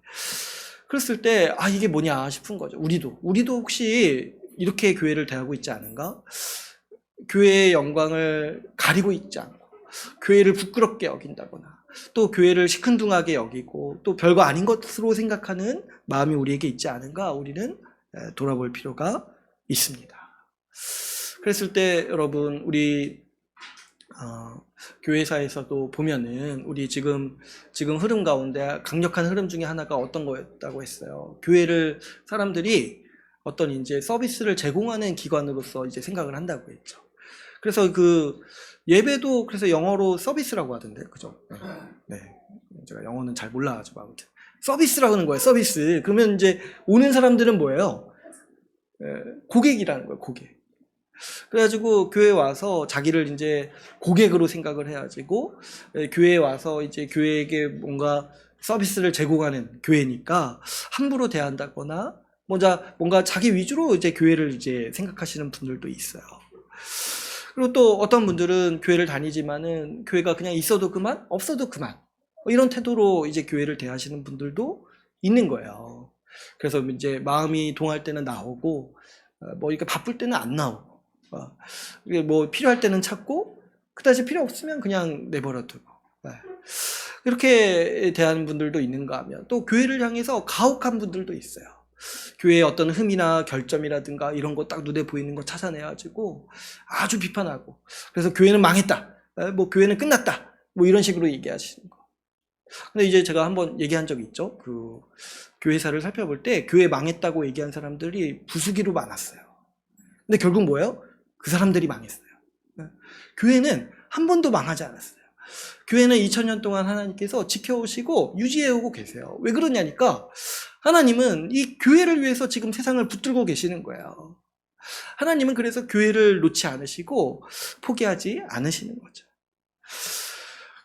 그랬을 때 아 이게 뭐냐 싶은 거죠. 우리도 혹시 이렇게 교회를 대하고 있지 않은가? 교회의 영광을 가리고 있지 않고 교회를 부끄럽게 여긴다거나 또 교회를 시큰둥하게 여기고 또 별거 아닌 것으로 생각하는 마음이 우리에게 있지 않은가? 우리는 돌아볼 필요가 있습니다. 그랬을 때 여러분 우리 교회사에서도 보면은 우리 지금 흐름 가운데 강력한 흐름 중에 하나가 어떤 거였다고 했어요. 교회를 사람들이 어떤 이제 서비스를 제공하는 기관으로서 이제 생각을 한다고 했죠. 그래서 그 예배도 그래서 영어로 서비스라고 하던데, 그죠? 네. 제가 영어는 잘 몰라가지고 아무튼 서비스라고 하는 거예요. 서비스. 그러면 이제 오는 사람들은 뭐예요? 고객이라는 거예요. 고객. 그래가지고 교회 와서 자기를 이제 고객으로 생각을 해가지고 교회에 와서 이제 교회에게 뭔가 서비스를 제공하는 교회니까 함부로 대한다거나 뭔가 자기 위주로 이제 교회를 이제 생각하시는 분들도 있어요. 그리고 또 어떤 분들은 교회를 다니지만은 교회가 그냥 있어도 그만, 없어도 그만. 이런 태도로 이제 교회를 대하시는 분들도 있는 거예요. 그래서 이제 마음이 동할 때는 나오고, 뭐 이렇게 바쁠 때는 안 나오고, 뭐 필요할 때는 찾고, 그다지 필요 없으면 그냥 내버려 두고. 이렇게 대하는 분들도 있는가 하면 또 교회를 향해서 가혹한 분들도 있어요. 교회의 어떤 흠이나 결점이라든가 이런 거 딱 눈에 보이는 거 찾아내가지고 아주 비판하고 그래서 교회는 망했다, 뭐 교회는 끝났다, 뭐 이런 식으로 얘기하시는 거. 근데 이제 제가 한번 얘기한 적이 있죠. 그 교회사를 살펴볼 때 교회 망했다고 얘기한 사람들이 부수기로 많았어요. 근데 결국 뭐예요? 그 사람들이 망했어요. 교회는 한 번도 망하지 않았어요. 교회는 2000년 동안 하나님께서 지켜오시고 유지해오고 계세요. 왜 그러냐니까 하나님은 이 교회를 위해서 지금 세상을 붙들고 계시는 거예요. 하나님은 그래서 교회를 놓지 않으시고 포기하지 않으시는 거죠.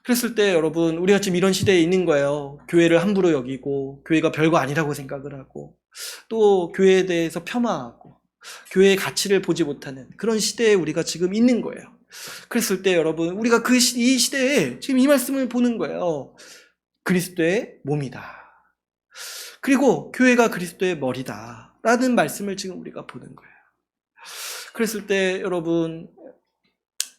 그랬을 때 여러분 우리가 지금 이런 시대에 있는 거예요. 교회를 함부로 여기고 교회가 별거 아니라고 생각을 하고 또 교회에 대해서 폄하하고 교회의 가치를 보지 못하는 그런 시대에 우리가 지금 있는 거예요. 그랬을 때 여러분 우리가 이 시대에 지금 이 말씀을 보는 거예요. 그리스도의 몸이다. 그리고 교회가 그리스도의 머리다. 라는 말씀을 지금 우리가 보는 거예요. 그랬을 때 여러분,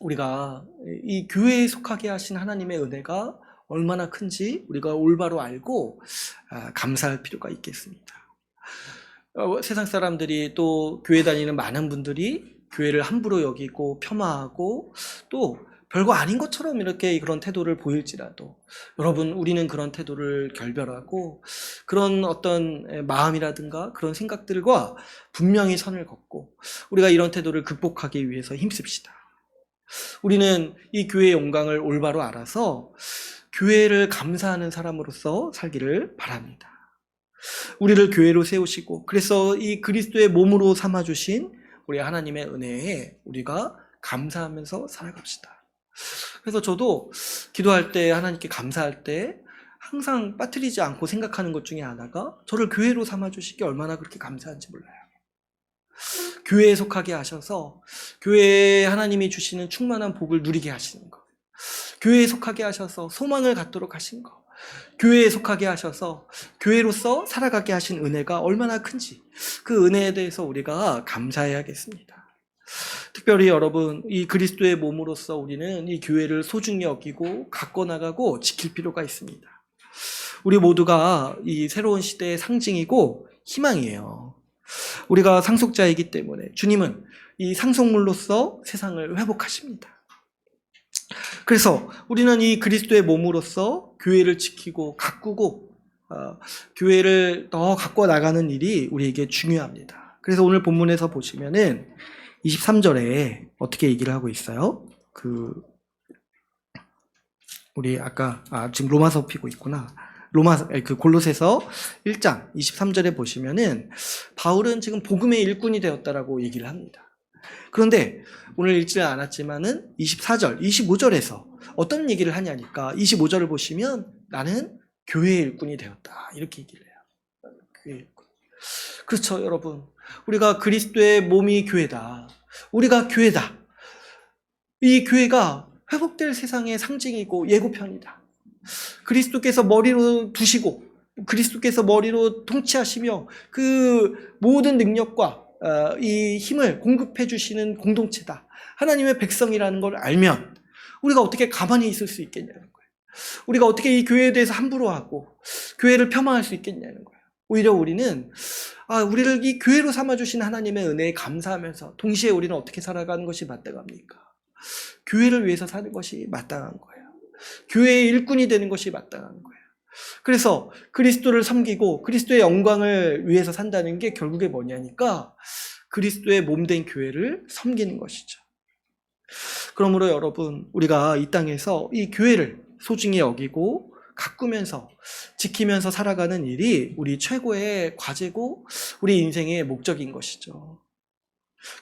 우리가 이 교회에 속하게 하신 하나님의 은혜가 얼마나 큰지 우리가 올바로 알고 감사할 필요가 있겠습니다. 세상 사람들이 또 교회 다니는 많은 분들이 교회를 함부로 여기고 폄하하고 또 별거 아닌 것처럼 이렇게 그런 태도를 보일지라도 여러분, 우리는 그런 태도를 결별하고 그런 어떤 마음이라든가 그런 생각들과 분명히 선을 긋고 우리가 이런 태도를 극복하기 위해서 힘씁시다. 우리는 이 교회의 영광을 올바로 알아서 교회를 감사하는 사람으로서 살기를 바랍니다. 우리를 교회로 세우시고 그래서 이 그리스도의 몸으로 삼아주신 우리 하나님의 은혜에 우리가 감사하면서 살아갑시다. 그래서 저도 기도할 때, 하나님께 감사할 때 항상 빠뜨리지 않고 생각하는 것 중에 하나가 저를 교회로 삼아주시기 얼마나 그렇게 감사한지 몰라요. 교회에 속하게 하셔서 교회에 하나님이 주시는 충만한 복을 누리게 하시는 것, 교회에 속하게 하셔서 소망을 갖도록 하신 것, 교회에 속하게 하셔서 교회로서 살아가게 하신 은혜가 얼마나 큰지 그 은혜에 대해서 우리가 감사해야겠습니다. 특별히 여러분, 이 그리스도의 몸으로서 우리는 이 교회를 소중히 여기고 갖고 나가고 지킬 필요가 있습니다. 우리 모두가 이 새로운 시대의 상징이고 희망이에요. 우리가 상속자이기 때문에 주님은 이 상속물로서 세상을 회복하십니다. 그래서 우리는 이 그리스도의 몸으로서 교회를 지키고 가꾸고 교회를 더 갖고 나가는 일이 우리에게 중요합니다. 그래서 오늘 본문에서 보시면은 23절에 어떻게 얘기를 하고 있어요? 우리 아까 지금 로마서 피고 있구나. 골로새서 1장 23절에 보시면은 바울은 지금 복음의 일꾼이 되었다라고 얘기를 합니다. 그런데 오늘 읽지 않았지만은 24절, 25절에서 어떤 얘기를 하냐니까 25절을 보시면 나는 교회의 일꾼이 되었다. 이렇게 얘기를 해요. 교회의 일꾼. 그렇죠, 여러분. 우리가 그리스도의 몸이 교회다. 우리가 교회다. 이 교회가 회복될 세상의 상징이고 예고편이다. 그리스도께서 머리로 두시고 그리스도께서 머리로 통치하시며 그 모든 능력과 이 힘을 공급해 주시는 공동체다. 하나님의 백성이라는 걸 알면 우리가 어떻게 가만히 있을 수 있겠냐는 거예요. 우리가 어떻게 이 교회에 대해서 함부로 하고 교회를 폄하할 수 있겠냐는 거예요. 오히려 우리는 우리를 이 교회로 삼아주신 하나님의 은혜에 감사하면서 동시에 우리는 어떻게 살아가는 것이 마땅합니까? 교회를 위해서 사는 것이 마땅한 거예요. 교회의 일꾼이 되는 것이 마땅한 거예요. 그래서 그리스도를 섬기고 그리스도의 영광을 위해서 산다는 게 결국에 뭐냐니까 그리스도의 몸된 교회를 섬기는 것이죠. 그러므로 여러분, 우리가 이 땅에서 이 교회를 소중히 여기고 가꾸면서 지키면서 살아가는 일이 우리 최고의 과제고 우리 인생의 목적인 것이죠.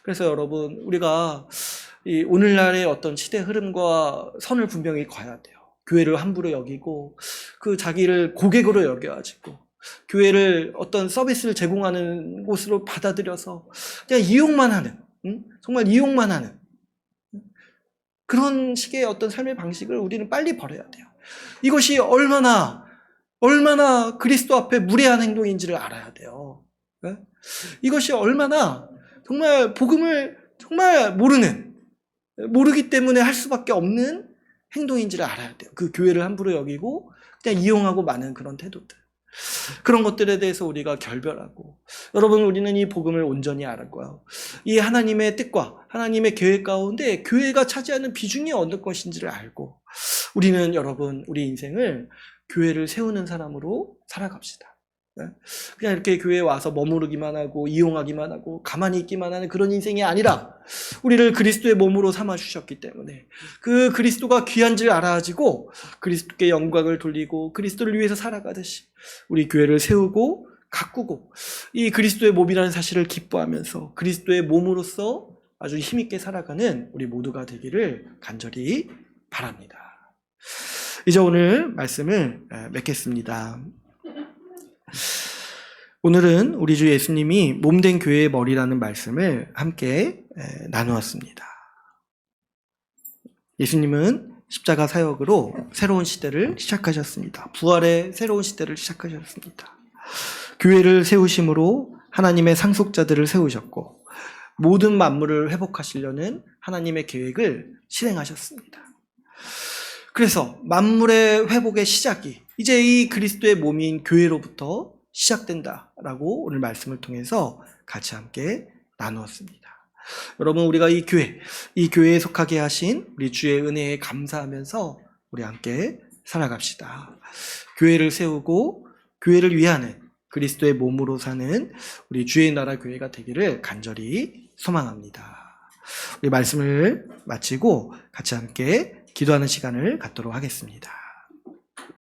그래서 여러분, 우리가 이 오늘날의 어떤 시대 흐름과 선을 분명히 가야 돼요. 교회를 함부로 여기고 그 자기를 고객으로 여겨가지고 교회를 어떤 서비스를 제공하는 곳으로 받아들여서 그냥 이용만 하는, 정말 이용만 하는 그런 식의 어떤 삶의 방식을 우리는 빨리 버려야 돼요. 이것이 얼마나 그리스도 앞에 무례한 행동인지를 알아야 돼요. 이것이 얼마나 정말 복음을 정말 모르기 때문에 할 수밖에 없는 행동인지를 알아야 돼요. 그 교회를 함부로 여기고 그냥 이용하고 마는 그런 태도들. 그런 것들에 대해서 우리가 결별하고, 여러분, 우리는 이 복음을 온전히 알았고요. 이 하나님의 뜻과 하나님의 계획 가운데 교회가 차지하는 비중이 어느 것인지를 알고 우리는 여러분, 우리 인생을 교회를 세우는 사람으로 살아갑시다. 그냥 이렇게 교회에 와서 머무르기만 하고 이용하기만 하고 가만히 있기만 하는 그런 인생이 아니라 우리를 그리스도의 몸으로 삼아주셨기 때문에 그 그리스도가 귀한 줄 알아가지고 그리스도께 영광을 돌리고 그리스도를 위해서 살아가듯이 우리 교회를 세우고 가꾸고 이 그리스도의 몸이라는 사실을 기뻐하면서 그리스도의 몸으로서 아주 힘있게 살아가는 우리 모두가 되기를 간절히 바랍니다. 이제 오늘 말씀을 맺겠습니다. 오늘은 우리 주 예수님이 몸된 교회의 머리라는 말씀을 함께 나누었습니다. 예수님은 십자가 사역으로 새로운 시대를 시작하셨습니다. 부활의 새로운 시대를 시작하셨습니다. 교회를 세우심으로 하나님의 상속자들을 세우셨고 모든 만물을 회복하시려는 하나님의 계획을 실행하셨습니다. 그래서 만물의 회복의 시작이 이제 이 그리스도의 몸인 교회로부터 시작된다라고 오늘 말씀을 통해서 같이 함께 나누었습니다. 여러분, 우리가 이 교회에 속하게 하신 우리 주의 은혜에 감사하면서 우리 함께 살아갑시다. 교회를 세우고 교회를 위하는 그리스도의 몸으로 사는 우리 주의 나라 교회가 되기를 간절히 소망합니다. 우리 말씀을 마치고 같이 함께 기도하는 시간을 갖도록 하겠습니다.